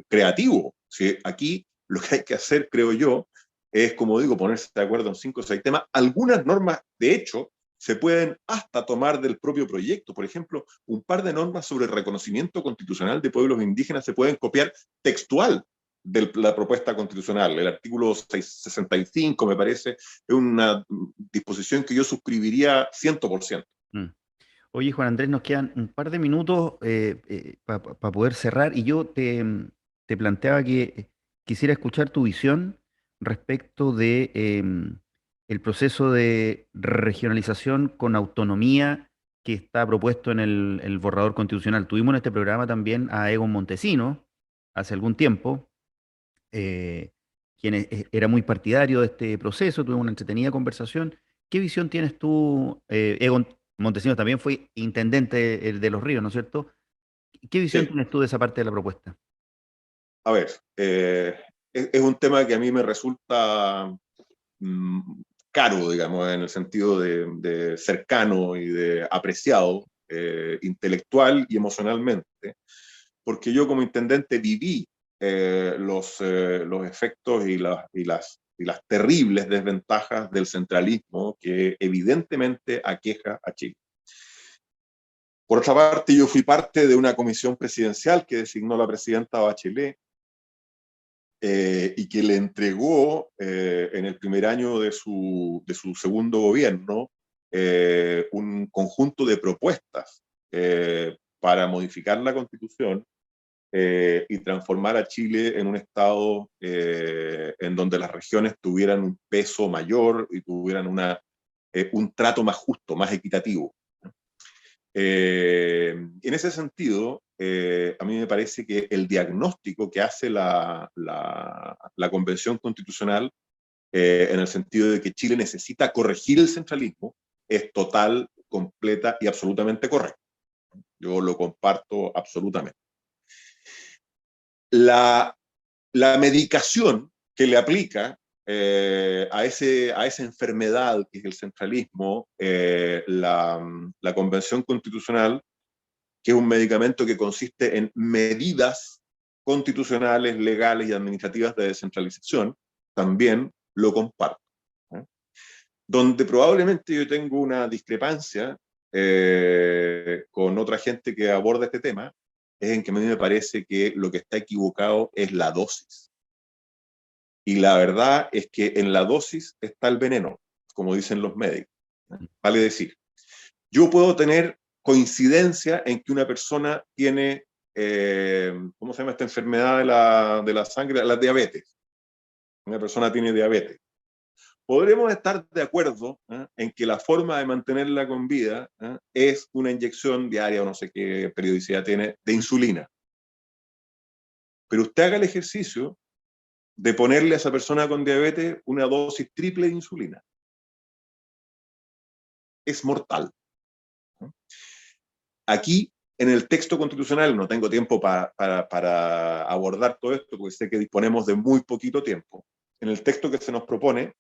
creativo. ¿Sí? Aquí lo que hay que hacer, creo yo, es, como digo, ponerse de acuerdo en 5 o 6 temas. Algunas normas, de hecho, se pueden hasta tomar del propio proyecto. Por ejemplo, un par de normas sobre el reconocimiento constitucional de pueblos indígenas se pueden copiar textual de la propuesta constitucional. El artículo 65, me parece, es una disposición que yo suscribiría 100%. Oye, Juan Andrés, nos quedan un par de minutos para poder cerrar y yo te planteaba que quisiera escuchar tu visión respecto de el proceso de regionalización con autonomía que está propuesto en el borrador constitucional. Tuvimos en este programa también a Egon Montesino hace algún tiempo, eh, quien era muy partidario de este proceso, tuvimos una entretenida conversación. ¿Qué visión tienes tú, Egon Montesinos también fue intendente de Los Ríos, ¿no es cierto? ¿Qué visión Sí. tienes tú de esa parte de la propuesta? A ver, es un tema que a mí me resulta caro, digamos, en el sentido de cercano y de apreciado intelectual y emocionalmente, porque yo como intendente viví los efectos y las terribles desventajas del centralismo que evidentemente aqueja a Chile. Por otra parte, yo fui parte de una comisión presidencial que designó la presidenta Bachelet y que le entregó en el primer año de su segundo gobierno un conjunto de propuestas para modificar la Constitución y transformar a Chile en un Estado en donde las regiones tuvieran un peso mayor y tuvieran un trato más justo, más equitativo. En ese sentido, a mí me parece que el diagnóstico que hace la Convención Constitucional, en el sentido de que Chile necesita corregir el centralismo, es total, completa y absolutamente correcto. Yo lo comparto absolutamente. La medicación que le aplica a esa enfermedad que es el centralismo, la Convención Constitucional, que es un medicamento que consiste en medidas constitucionales, legales y administrativas de descentralización, también lo comparto. Donde probablemente yo tengo una discrepancia con otra gente que aborda este tema, es en que a mí me parece que lo que está equivocado es la dosis. Y la verdad es que en la dosis está el veneno, como dicen los médicos. Vale decir, yo puedo tener coincidencia en que una persona tiene, ¿cómo se llama esta enfermedad de la sangre? La diabetes. Una persona tiene diabetes. Podremos estar de acuerdo en que la forma de mantenerla con vida es una inyección diaria o no sé qué periodicidad tiene de insulina. Pero usted haga el ejercicio de ponerle a esa persona con diabetes una dosis triple de insulina. Es mortal. Aquí, en el texto constitucional, no tengo tiempo para abordar todo esto, porque sé que disponemos de muy poquito tiempo. En el texto que se nos propone,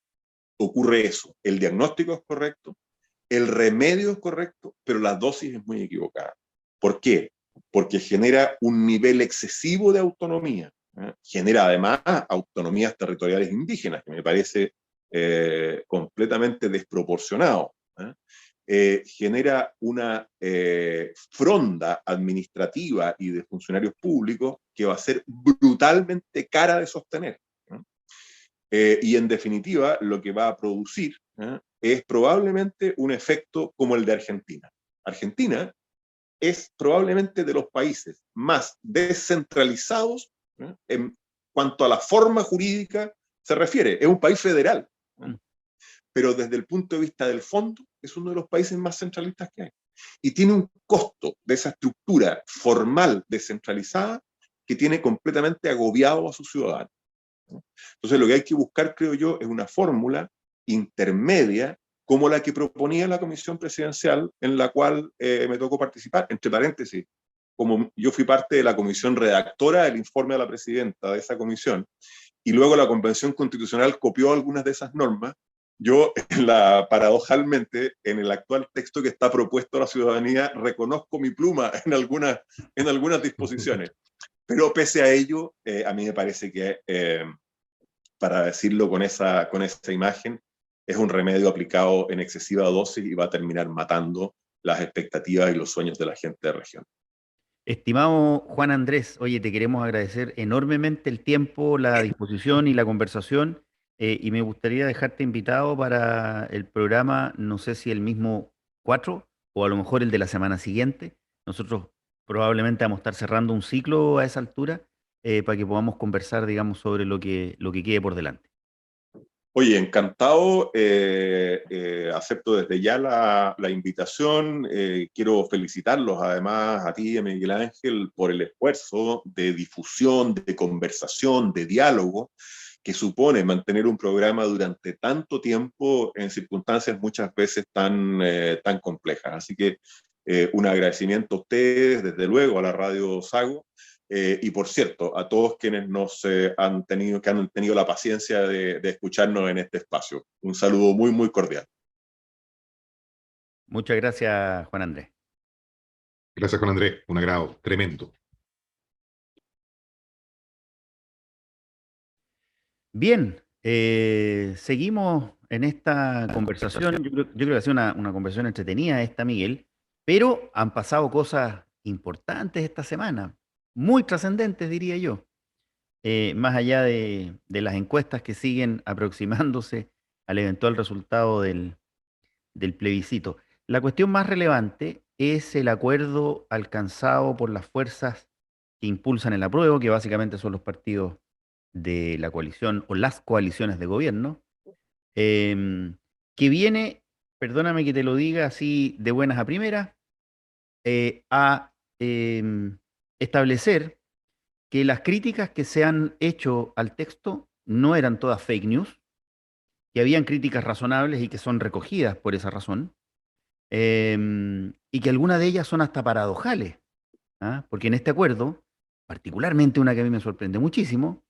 ocurre eso. El diagnóstico es correcto, el remedio es correcto, pero la dosis es muy equivocada. ¿Por qué? Porque genera un nivel excesivo de autonomía. Genera además autonomías territoriales indígenas, que me parece completamente desproporcionado. Genera una fronda administrativa y de funcionarios públicos que va a ser brutalmente cara de sostener. Y en definitiva, lo que va a producir es probablemente un efecto como el de Argentina. Argentina es probablemente de los países más descentralizados en cuanto a la forma jurídica se refiere. Es un país federal, pero desde el punto de vista del fondo es uno de los países más centralistas que hay. Y tiene un costo de esa estructura formal descentralizada que tiene completamente agobiado a sus ciudadanos. Entonces lo que hay que buscar, creo yo, es una fórmula intermedia como la que proponía la comisión presidencial en la cual me tocó participar. Entre paréntesis, como yo fui parte de la comisión redactora del informe a la presidenta de esa comisión, y luego la Convención Constitucional copió algunas de esas normas, yo, paradojalmente, en el actual texto que está propuesto a la ciudadanía, reconozco mi pluma en algunas disposiciones. Pero pese a ello, a mí me parece que, para decirlo con esa imagen, es un remedio aplicado en excesiva dosis y va a terminar matando las expectativas y los sueños de la gente de región. Estimado Juan Andrés, oye, te queremos agradecer enormemente el tiempo, la disposición y la conversación, y me gustaría dejarte invitado para el programa, no sé si el mismo 4 o a lo mejor el de la semana siguiente. Nosotros probablemente vamos a estar cerrando un ciclo a esa altura, para que podamos conversar, digamos, sobre lo que quede por delante. Oye, encantado, acepto desde ya la invitación, quiero felicitarlos además a ti y a Miguel Ángel por el esfuerzo de difusión, de conversación, de diálogo que supone mantener un programa durante tanto tiempo en circunstancias muchas veces tan complejas. Así que un agradecimiento a ustedes, desde luego a la Radio Sago, y por cierto, a todos quienes han tenido la paciencia de escucharnos en este espacio. Un saludo muy, muy cordial. Muchas gracias, Juan Andrés. Gracias, Juan Andrés. Un agrado tremendo. Bien, seguimos en esta conversación. Yo creo que ha sido una conversación entretenida esta, Miguel, pero han pasado cosas importantes esta semana, muy trascendentes, diría yo. Más allá de las encuestas que siguen aproximándose al eventual resultado del plebiscito. La cuestión más relevante es el acuerdo alcanzado por las fuerzas que impulsan el apruebo, que básicamente son los partidos de la coalición o las coaliciones de gobierno, que viene, perdóname que te lo diga así de buenas a primeras, a establecer que las críticas que se han hecho al texto no eran todas fake news, que habían críticas razonables y que son recogidas por esa razón, y que algunas de ellas son hasta paradojales, ¿ah? Porque en este acuerdo, particularmente una que a mí me sorprende muchísimo,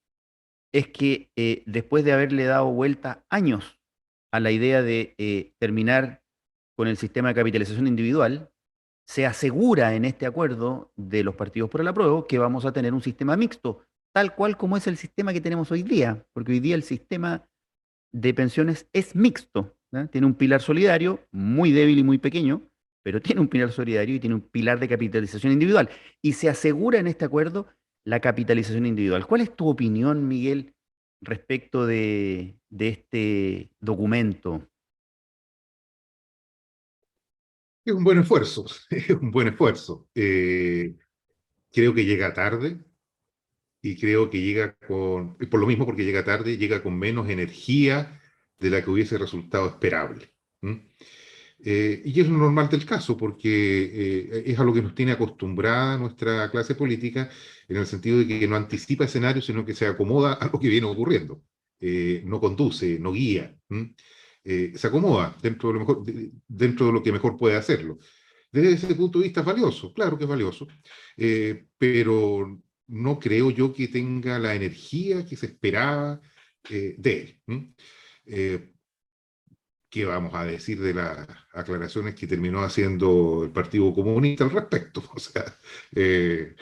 es que después de haberle dado vuelta años a la idea de terminar con el sistema de capitalización individual, se asegura en este acuerdo de los partidos por el apruebo que vamos a tener un sistema mixto, tal cual como es el sistema que tenemos hoy día, porque hoy día el sistema de pensiones es mixto, ¿eh? Tiene un pilar solidario muy débil y muy pequeño, pero tiene un pilar solidario y tiene un pilar de capitalización individual. Y se asegura en este acuerdo la capitalización individual. ¿Cuál es tu opinión, Miguel, respecto de este documento? Es un buen esfuerzo, es un buen esfuerzo. Creo que llega tarde y creo que llega con, por lo mismo porque llega tarde, llega con menos energía de la que hubiese resultado esperable. ¿Mm? Y es lo normal del caso, porque es a lo que nos tiene acostumbrada nuestra clase política, en el sentido de que no anticipa escenarios, sino que se acomoda a lo que viene ocurriendo. No conduce, no guía. Se acomoda dentro de lo mejor, dentro de lo que mejor puede hacerlo. Desde ese punto de vista es valioso, claro que es valioso, pero no creo yo que tenga la energía que se esperaba de él. Eh, ¿Qué vamos a decir de las aclaraciones que terminó haciendo el Partido Comunista al respecto? O sea, eh,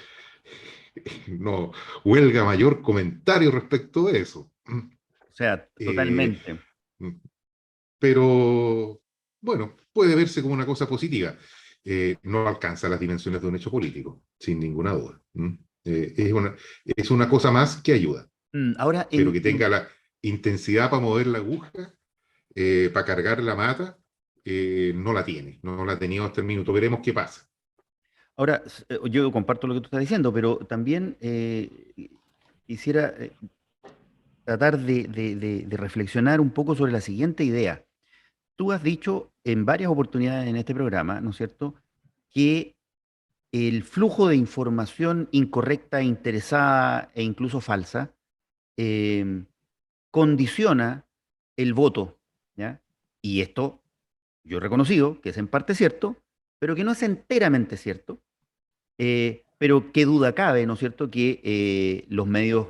no huelga mayor comentario respecto de eso. O sea, Eh, totalmente. pero, bueno, puede verse como una cosa positiva. No alcanza las dimensiones de un hecho político, sin ninguna duda. Es una cosa más que ayuda, Ahora, pero que tenga la intensidad para mover la aguja, para cargar la mata, no la tiene, no la ha tenido hasta el minuto. Veremos qué pasa. ahora, yo comparto lo que tú estás diciendo, pero también quisiera tratar de reflexionar un poco sobre la siguiente idea. Tú has dicho en varias oportunidades en este programa, ¿no es cierto?, que el flujo de información incorrecta, interesada e incluso falsa eh, condiciona el voto, ¿ya? Y esto yo he reconocido que es en parte cierto, pero que no es enteramente cierto. Pero qué duda cabe, ¿no es cierto?, que los medios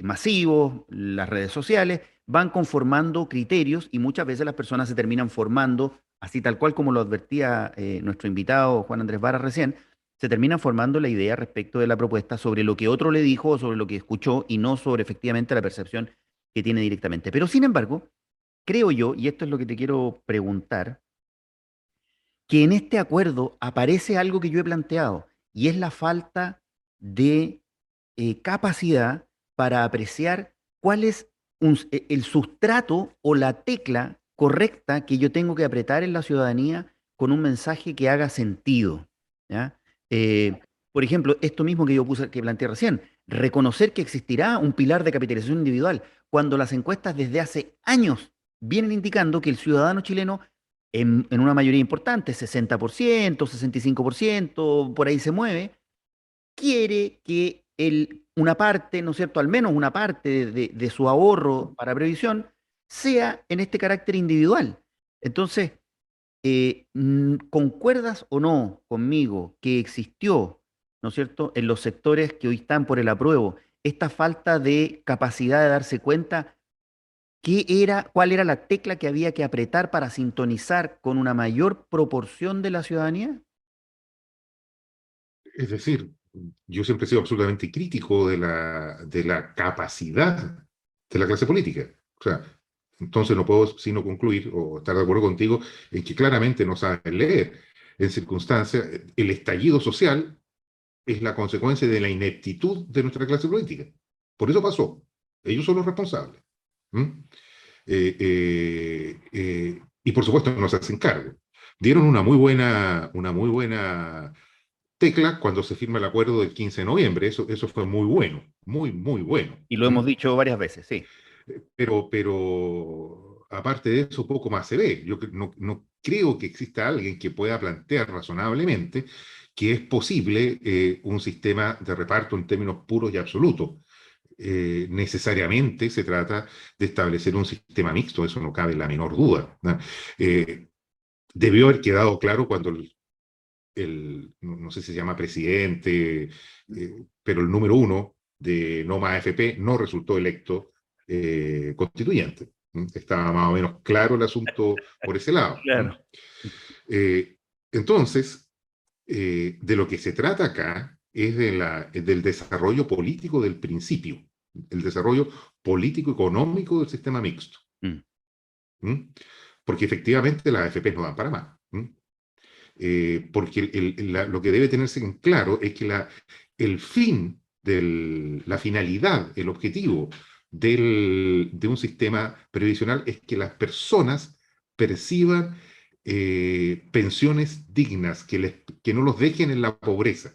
masivos, las redes sociales, van conformando criterios y muchas veces las personas se terminan formando, así tal cual como lo advertía nuestro invitado Juan Andrés Vara recién, se terminan formando la idea respecto de la propuesta sobre lo que otro le dijo o sobre lo que escuchó y no sobre efectivamente la percepción que tiene directamente. Pero sin embargo, creo yo, y esto es lo que te quiero preguntar, que en este acuerdo aparece algo que yo he planteado, y es la falta de capacidad para apreciar cuál es el sustrato o la tecla correcta que yo tengo que apretar en la ciudadanía con un mensaje que haga sentido, ¿ya? Eh, por ejemplo, esto mismo que yo puse, que planteé recién, reconocer que existirá un pilar de capitalización individual, cuando las encuestas desde hace años vienen indicando que el ciudadano chileno en una mayoría importante, 60%, 65%, por ahí se mueve, quiere que una parte, ¿no es cierto?, al menos una parte de su ahorro para previsión, sea en este carácter individual. Entonces, ¿concuerdas o no conmigo que existió, ¿no es cierto?, en los sectores que hoy están por el apruebo, esta falta de capacidad de darse cuenta cuál era la tecla que había que apretar para sintonizar con una mayor proporción de la ciudadanía? Es decir, yo siempre he sido absolutamente crítico de la capacidad de la clase política. O sea, entonces no puedo sino concluir o estar de acuerdo contigo en que claramente no saben leer. En circunstancias, el estallido social es la consecuencia de la ineptitud de nuestra clase política. Por eso pasó. Ellos son los responsables. ¿Mm? Y por supuesto no se hacen cargo. Dieron una muy buena tecla cuando se firma el acuerdo del 15 de noviembre. Eso fue muy bueno, muy, muy bueno. Y lo hemos dicho varias veces, sí. Pero aparte de eso, poco más se ve. Yo no creo que exista alguien que pueda plantear razonablemente que es posible un sistema de reparto en términos puros y absolutos. Necesariamente se trata de establecer un sistema mixto, eso no cabe la menor duda, ¿no? Debió haber quedado claro cuando no sé si se llama presidente, pero el número uno de No Más AFP no resultó electo constituyente. Estaba más o menos claro el asunto por ese lado. Claro. Entonces, de lo que se trata acá es del desarrollo político del principio, el desarrollo político-económico del sistema mixto. Mm. ¿Mm? Porque efectivamente las AFP no dan para más. porque lo que debe tenerse en claro es que el fin, la finalidad, el objetivo de un sistema previsional es que las personas perciban pensiones dignas, que no los dejen en la pobreza.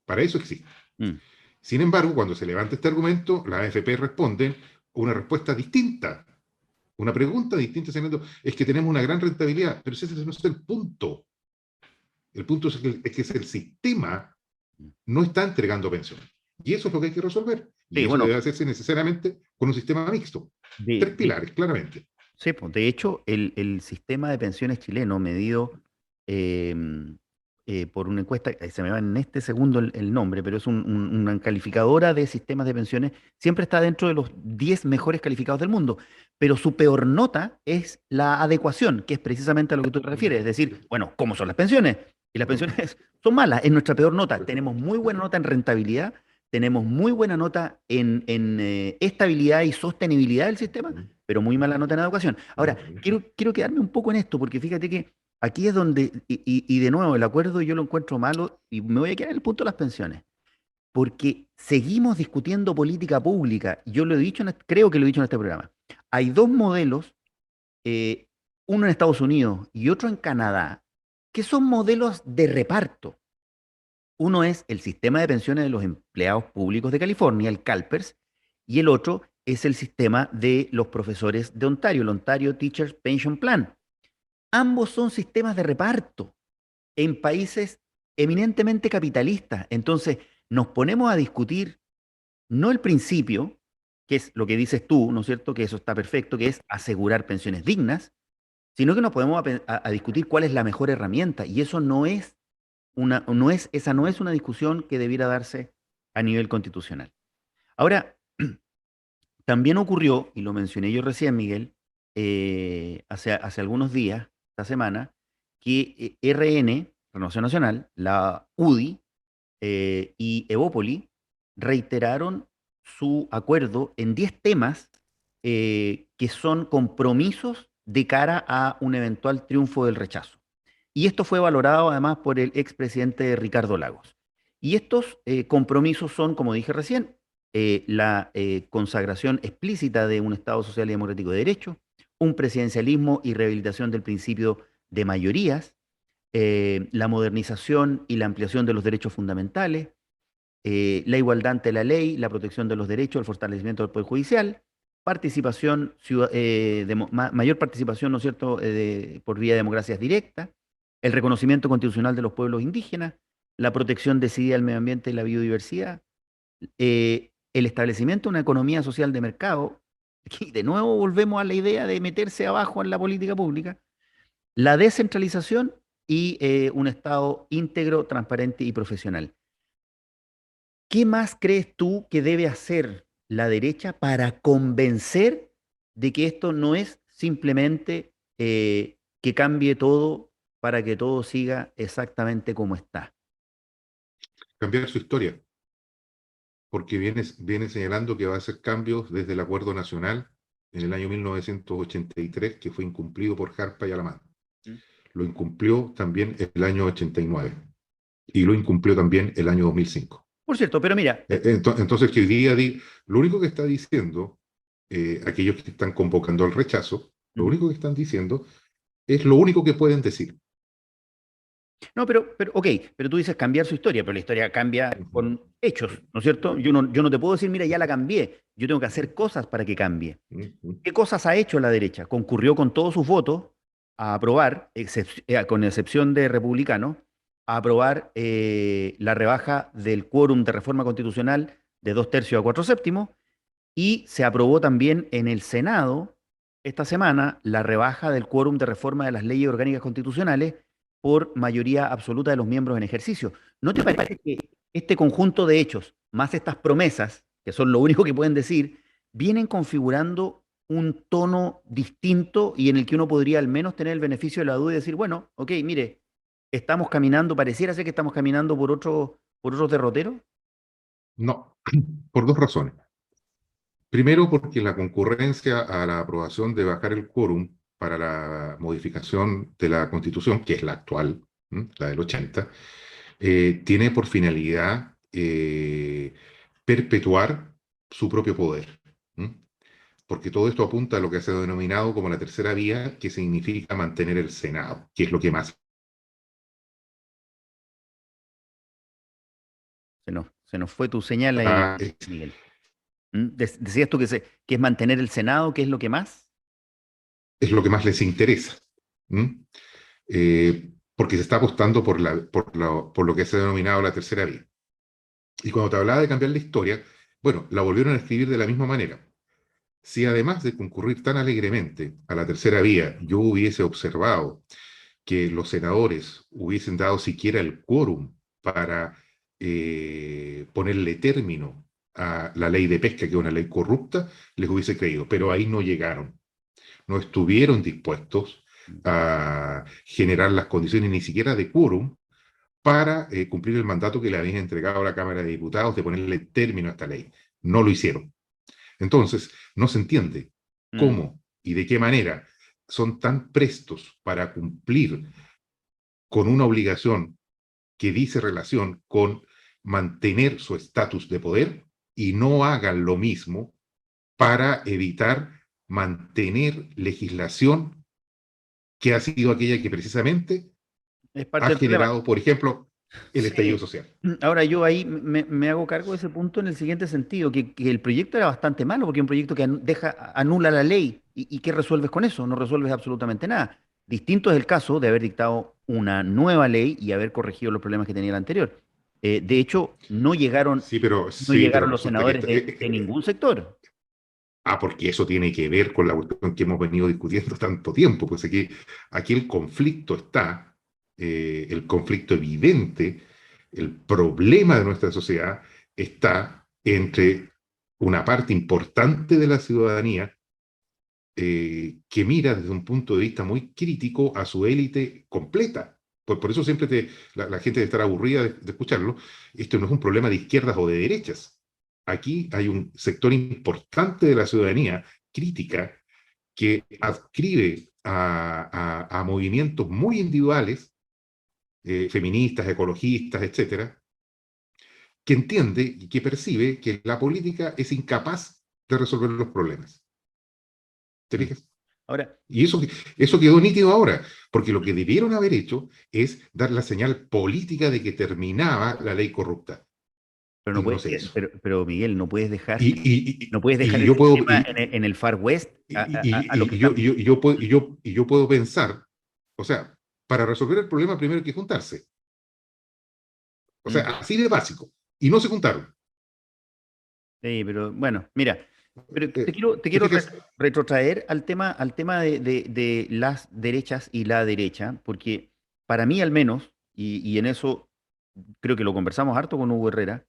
Para eso existe. Mm. Sin embargo, cuando se levanta este argumento, la AFP responde una respuesta distinta, una pregunta distinta, señalando, es que tenemos una gran rentabilidad, pero ese no es el punto. El punto es que el sistema no está entregando pensiones. Y eso es lo que hay que resolver. Y Sí, eso bueno, debe hacerse necesariamente con un sistema mixto. Tres pilares, claramente. sí, pues, de hecho, el sistema de pensiones chileno medido eh, por una encuesta, se me va en este segundo el nombre, pero es una calificadora de sistemas de pensiones, siempre está dentro de los 10 mejores calificados del mundo, pero su peor nota es la adecuación, que es precisamente a lo que tú te refieres, es decir, bueno, ¿cómo son las pensiones? Y las pensiones son malas, es nuestra peor nota. Tenemos muy buena nota en rentabilidad, tenemos muy buena nota en estabilidad y sostenibilidad del sistema, pero muy mala nota en educación. Ahora, quiero quedarme un poco en esto, porque fíjate que aquí es donde, y de nuevo, el acuerdo yo lo encuentro malo, y me voy a quedar en el punto de las pensiones, porque seguimos discutiendo política pública. Yo lo he dicho, creo que lo he dicho en este programa. Hay dos modelos, eh, uno en Estados Unidos y otro en Canadá, que son modelos de reparto. Uno es el sistema de pensiones de los empleados públicos de California, el CalPERS, y el otro es el sistema de los profesores de Ontario, el Ontario Teachers Pension Plan. Ambos son sistemas de reparto en países eminentemente capitalistas. Entonces, nos ponemos a discutir no el principio, que es lo que dices tú, ¿no es cierto? Que eso está perfecto, que es asegurar pensiones dignas, sino que nos podemos a discutir cuál es la mejor herramienta. Y eso esa no es una discusión que debiera darse a nivel constitucional. Ahora, también ocurrió, y lo mencioné yo recién, Miguel, hace algunos días, esta semana, que RN, Renovación Nacional, la UDI y Evópoli reiteraron su acuerdo en 10 temas que son compromisos de cara a un eventual triunfo del rechazo. Y esto fue valorado además por el expresidente Ricardo Lagos. Y estos compromisos son, como dije recién, la consagración explícita de un Estado social y democrático de derecho, un presidencialismo y rehabilitación del principio de mayorías, la modernización y la ampliación de los derechos fundamentales, la igualdad ante la ley, la protección de los derechos, el fortalecimiento del Poder Judicial, participación, mayor participación, ¿no es cierto?, por vía de democracias directas, el reconocimiento constitucional de los pueblos indígenas, la protección decidida del medio ambiente y la biodiversidad, el establecimiento de una economía social de mercado, y de nuevo volvemos a la idea de meterse abajo en la política pública, la descentralización y un Estado íntegro, transparente y profesional. ¿Qué más crees tú que debe hacer la derecha para convencer de que esto no es simplemente que cambie todo para que todo siga exactamente como está? Cambiar su historia, porque viene señalando que va a hacer cambios desde el Acuerdo Nacional en el año 1983, que fue incumplido por Jarpa y Alamán. Lo incumplió también el año 89 y lo incumplió también el año 2005. Por cierto, pero mira. Entonces, que hoy día lo único que está diciendo aquellos que están convocando al rechazo, lo único que están diciendo es lo único que pueden decir. No, ok, pero tú dices cambiar su historia, pero la historia cambia con hechos, ¿no es cierto? Yo no te puedo decir, mira, ya la cambié, yo tengo que hacer cosas para que cambie. ¿Qué cosas ha hecho la derecha? Concurrió con todos sus votos a aprobar, con excepción de republicanos, a aprobar la rebaja del quórum de reforma constitucional de 2/3 a 4/7, y se aprobó también en el Senado esta semana la rebaja del quórum de reforma de las leyes orgánicas constitucionales por mayoría absoluta de los miembros en ejercicio. ¿No te parece que este conjunto de hechos, más estas promesas, que son lo único que pueden decir, vienen configurando un tono distinto y en el que uno podría al menos tener el beneficio de la duda y decir, bueno, ok, mire, estamos caminando, pareciera ser que estamos caminando por otros derroteros? No, por dos razones. Primero, porque la concurrencia a la aprobación de bajar el quórum para la modificación de la Constitución, que es la actual, la del 80, tiene por finalidad perpetuar su propio poder. ¿M? Porque todo esto apunta a lo que se ha denominado como la tercera vía, que significa mantener el Senado, que es lo que más... Se nos fue tu señal ahí, ah, es, Miguel. Decías tú que es mantener el Senado, ¿qué es lo que más? es lo que más les interesa. ¿M? Porque se está apostando por lo que se ha denominado la tercera vía. Y cuando te hablaba de cambiar la historia, bueno, la volvieron a escribir de la misma manera. Si además de concurrir tan alegremente a la tercera vía, yo hubiese observado que los senadores hubiesen dado siquiera el quórum para ponerle término a la ley de pesca, que es una ley corrupta, les hubiese creído, pero ahí no llegaron, no estuvieron dispuestos a generar las condiciones ni siquiera de quórum para cumplir el mandato que le habían entregado a la Cámara de Diputados de ponerle término a esta ley. No lo hicieron. Entonces, no se entiende Mm. cómo y de qué manera son tan prestos para cumplir con una obligación que dice relación con mantener su estatus de poder y no hagan lo mismo para evitar mantener legislación que ha sido aquella que precisamente Es parte ha del problema. generado, por ejemplo, el estallido Sí. social. Ahora yo ahí me hago cargo de ese punto en el siguiente sentido, que el proyecto era bastante malo, porque es un proyecto que anula la ley. ¿Y qué resuelves con eso? No resuelves absolutamente nada. Distinto es el caso de haber dictado una nueva ley y haber corregido los problemas que tenía la anterior. De hecho, no Sí, pero llegaron los resulta que senadores de ningún sector. porque eso tiene que ver con la cuestión que hemos venido discutiendo tanto tiempo. Pues aquí el conflicto está, el conflicto evidente, el problema de nuestra sociedad está entre una parte importante de la ciudadanía que mira desde un punto de vista muy crítico a su élite completa. Por eso siempre la gente debe estar aburrida de escucharlo. Esto no es un problema de izquierdas o de derechas. Aquí hay un sector importante de la ciudadanía crítica que adscribe a movimientos muy individuales, feministas, ecologistas, etcétera, que entiende y que percibe que la política es incapaz de resolver los problemas. ¿Te Mm. fijas? Ahora, Y eso quedó nítido ahora, porque lo que debieron haber hecho es dar la señal política de que terminaba la ley corrupta. pero no Y no puedes, se hizo. pero Miguel, Y, no puedes dejar y el yo puedo, sistema en el Far West a lo que están. yo puedo pensar, o sea, para resolver el problema primero hay que juntarse. O Mm. sea, así de básico. Y no se juntaron. Sí, pero bueno, mira, pero te ¿Te quiero fijas? retrotraer al tema de las derechas y la derecha, porque para mí al menos, y en eso creo que lo conversamos harto con Hugo Herrera,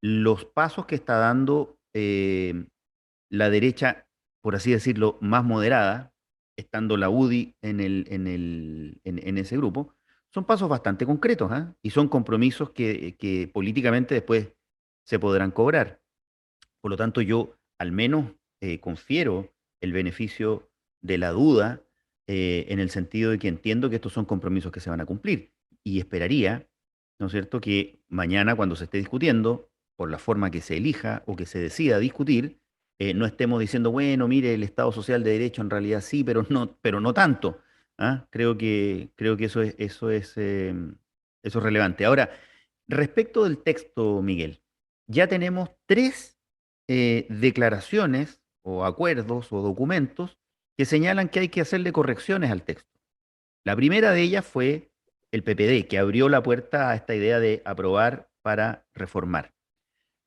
los pasos que está dando la derecha, por así decirlo, más moderada, estando la UDI en ese grupo, son pasos bastante concretos, ¿ah? Y son compromisos que políticamente después se podrán cobrar. Por lo tanto, yo al menos confiero el beneficio de la duda en el sentido de que entiendo que estos son compromisos que se van a cumplir. Y esperaría, ¿no es cierto?, que mañana cuando se esté discutiendo, por la forma que se elija o que se decida discutir, no estemos diciendo, bueno, mire, el Estado Social de Derecho en realidad sí, pero no tanto. ¿Ah? Creo que eso es relevante. Ahora, respecto del texto, Miguel, ya tenemos tres declaraciones o acuerdos o documentos que señalan que hay que hacerle correcciones al texto. La primera de ellas fue el PPD, que abrió la puerta a esta idea de aprobar para reformar.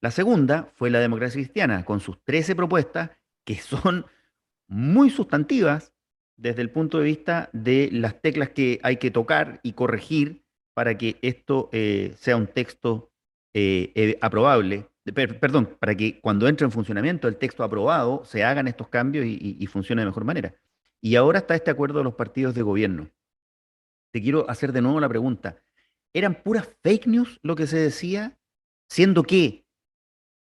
La segunda fue la democracia cristiana, con sus 13 propuestas que son muy sustantivas desde el punto de vista de las teclas que hay que tocar y corregir para que esto sea un texto aprobable. Perdón, para que cuando entre en funcionamiento el texto aprobado se hagan estos cambios y funcione de mejor manera. Y ahora está este acuerdo de los partidos de gobierno. Te quiero hacer de nuevo la pregunta. ¿Eran puras fake news lo que se decía? Siendo que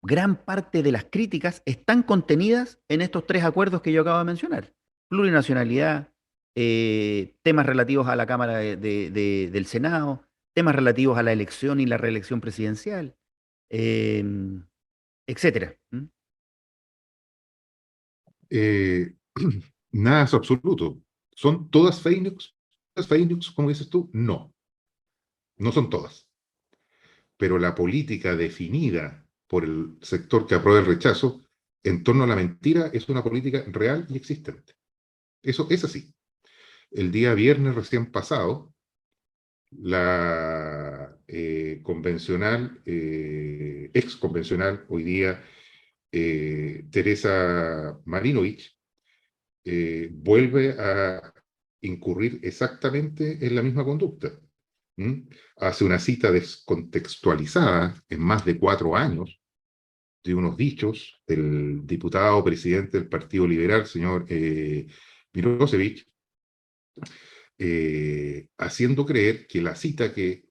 gran parte de las críticas están contenidas en estos tres acuerdos que yo acabo de mencionar. Plurinacionalidad, temas relativos a la Cámara del Senado, temas relativos a la elección y la reelección presidencial, eh, etcétera. ¿Mm? Eh, nada es absoluto. ¿Son todas fake news? ¿Todas fake news, como dices tú? No, no son todas. Pero la política definida por el sector que aprueba el rechazo en torno a la mentira es una política real y existente. Eso es así. El día viernes recién pasado, la convencional, ex convencional, hoy día Teresa Marinovich, vuelve a incurrir exactamente en la misma conducta. ¿Mm? Hace una cita descontextualizada en más de 4 años de unos dichos del diputado presidente del Partido Liberal, señor Milosevic, haciendo creer que la cita que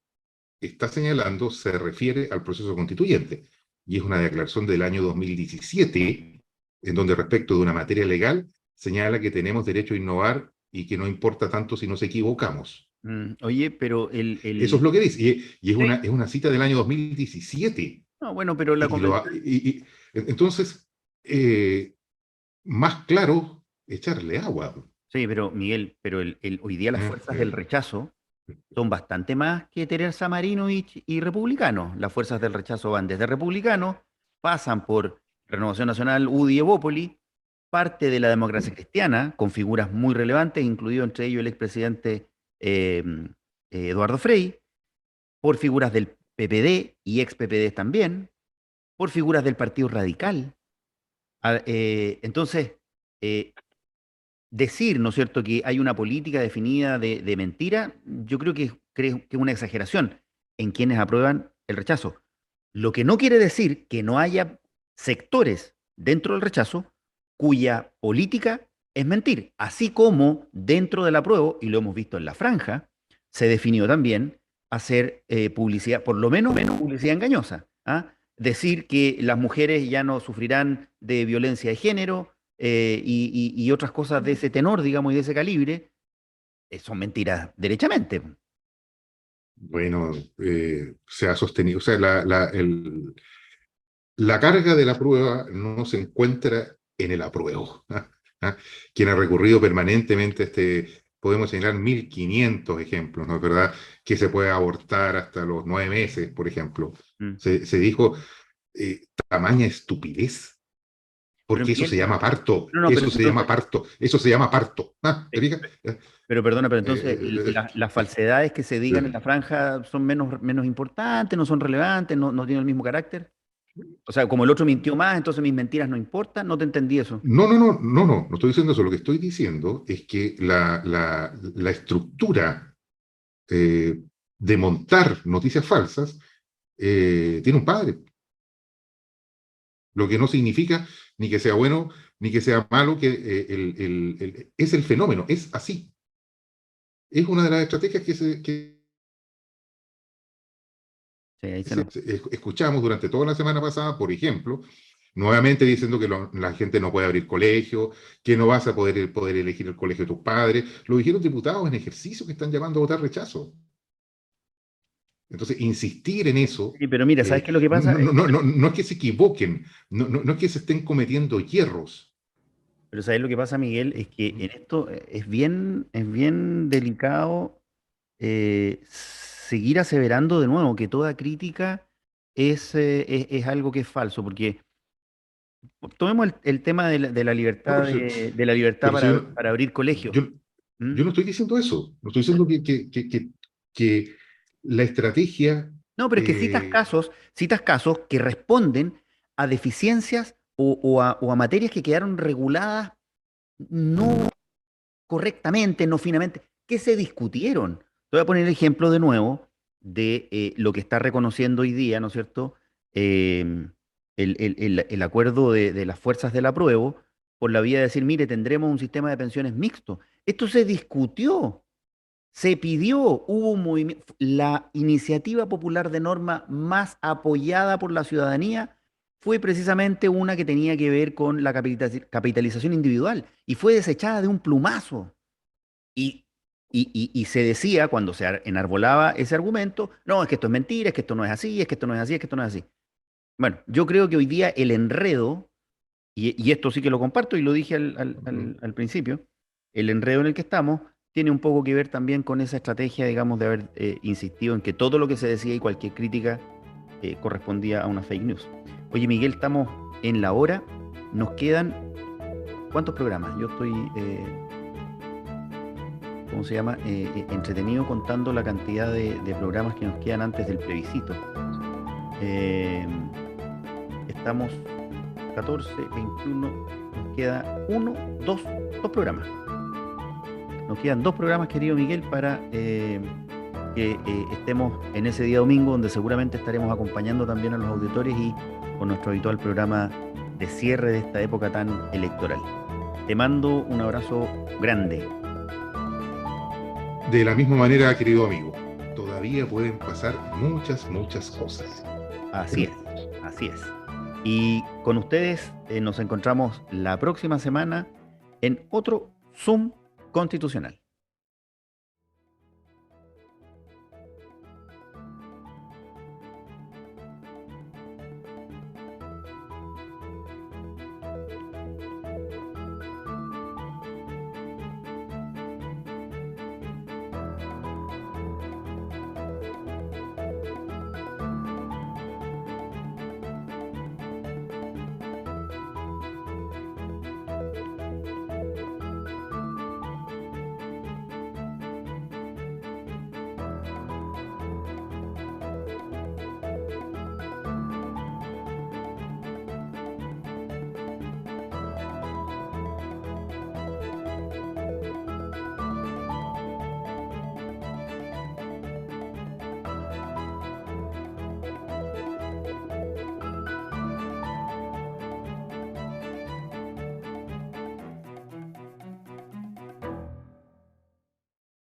está señalando se refiere al proceso constituyente. Y es una declaración del año 2017, en donde respecto de una materia legal señala que tenemos derecho a innovar y que no importa tanto si nos equivocamos. Oye, pero Eso es lo que dice. Y es, Sí. una, es una cita del año 2017. No, bueno, pero la Y, lo, convención... entonces, más claro, echarle agua. Sí, pero Miguel, pero hoy día las Eh, fuerzas del eh, rechazo son bastante más que Teresa Marinovich y republicanos. Las fuerzas del rechazo van desde republicanos, pasan por Renovación Nacional, UDI y Evópoli, parte de la democracia cristiana, con figuras muy relevantes, incluido entre ellos el expresidente eh, Eduardo Frei, por figuras del PPD y ex PPD también, por figuras del Partido Radical. Entonces, eh, decir, ¿no es cierto?, que hay una política definida de mentira, yo creo que es una exageración en quienes aprueban el rechazo. Lo que no quiere decir que no haya sectores dentro del rechazo cuya política es mentir, así como dentro del apruebo, y lo hemos visto en la franja, se definió también hacer publicidad, por lo menos publicidad engañosa. ¿Ah? Decir que las mujeres ya no sufrirán de violencia de género, y otras cosas de ese tenor, digamos, y de ese calibre, son mentiras derechamente. bueno, se ha sostenido. O sea, la carga de la prueba no se encuentra en el apruebo. ¿Ah? Quien ha recurrido permanentemente a podemos señalar 1500 ejemplos, ¿no es verdad? Que se puede abortar hasta los 9 meses, por ejemplo. Mm. Se dijo, tamaña estupidez, Pero porque eso se Miguel, llama parto, no, no, pero eso se llama entonces, parto, eso se llama parto. ¿Ah? ¿Te eh, fijas? pero perdona, pero entonces Eh, las falsedades que se digan en eh, la franja son menos importantes, no son relevantes, no tienen el mismo carácter. O sea, como el otro mintió más, entonces mis mentiras no importan, no te entendí eso. no estoy diciendo eso. Lo que estoy diciendo es que la estructura de montar noticias falsas tiene un padre, lo que no significa ni que sea bueno ni que sea malo, que es el fenómeno, es así. Es una de las estrategias que Sí, ahí se nota. escuchamos durante toda la semana pasada, por ejemplo, nuevamente diciendo que la gente no puede abrir colegio, que no vas a poder elegir el colegio de tus padres. Lo dijeron diputados en ejercicio que están llamando a votar rechazo. Entonces, insistir en eso, Sí, pero mira, ¿sabes qué es lo que pasa? no es que se equivoquen, no es que se estén cometiendo hierros. Pero ¿sabes lo que pasa, Miguel? Es que en esto es bien delicado seguir aseverando de nuevo que toda crítica es algo que es falso, porque tomemos el tema de la No, libertad, de la libertad pero si para abrir colegios. yo, ¿Mm? yo no estoy diciendo eso, no estoy diciendo que la estrategia No, pero es que eh, citas casos que responden a deficiencias o a materias que quedaron reguladas no correctamente, no finamente, que se discutieron. Te voy a poner el ejemplo de nuevo de lo que está reconociendo hoy día, ¿no es cierto? Eh, el acuerdo de las fuerzas del apruebo por la vía de decir, mire, tendremos un sistema de pensiones mixto. Esto se discutió, se pidió, hubo un movimiento. La iniciativa popular de norma más apoyada por la ciudadanía fue precisamente una que tenía que ver con la capitalización individual y fue desechada de un plumazo. Y, y se decía, cuando se enarbolaba ese argumento, no, es que esto es mentira, es que esto no es así, es que esto no es así, es que esto no es así. Bueno, yo creo que hoy día el enredo, y esto sí que lo comparto y lo dije al principio, el enredo en el que estamos tiene un poco que ver también con esa estrategia, digamos, de haber insistido en que todo lo que se decía y cualquier crítica correspondía a una fake news. Oye, Miguel, estamos en la hora, nos quedan, ¿cuántos programas? Yo estoy, ¿cómo se llama? Entretenido contando la cantidad de programas que nos quedan antes del plebiscito. Estamos 14, 21, nos queda dos programas. Nos quedan 2 programas, querido Miguel, para que estemos en ese día domingo, donde seguramente estaremos acompañando también a los auditores y con nuestro habitual programa de cierre de esta época tan electoral. Te mando un abrazo grande. De la misma manera, querido amigo, todavía pueden pasar muchas, muchas cosas. Así es, así es. Y con ustedes nos encontramos la próxima semana en otro Zoom constitucional.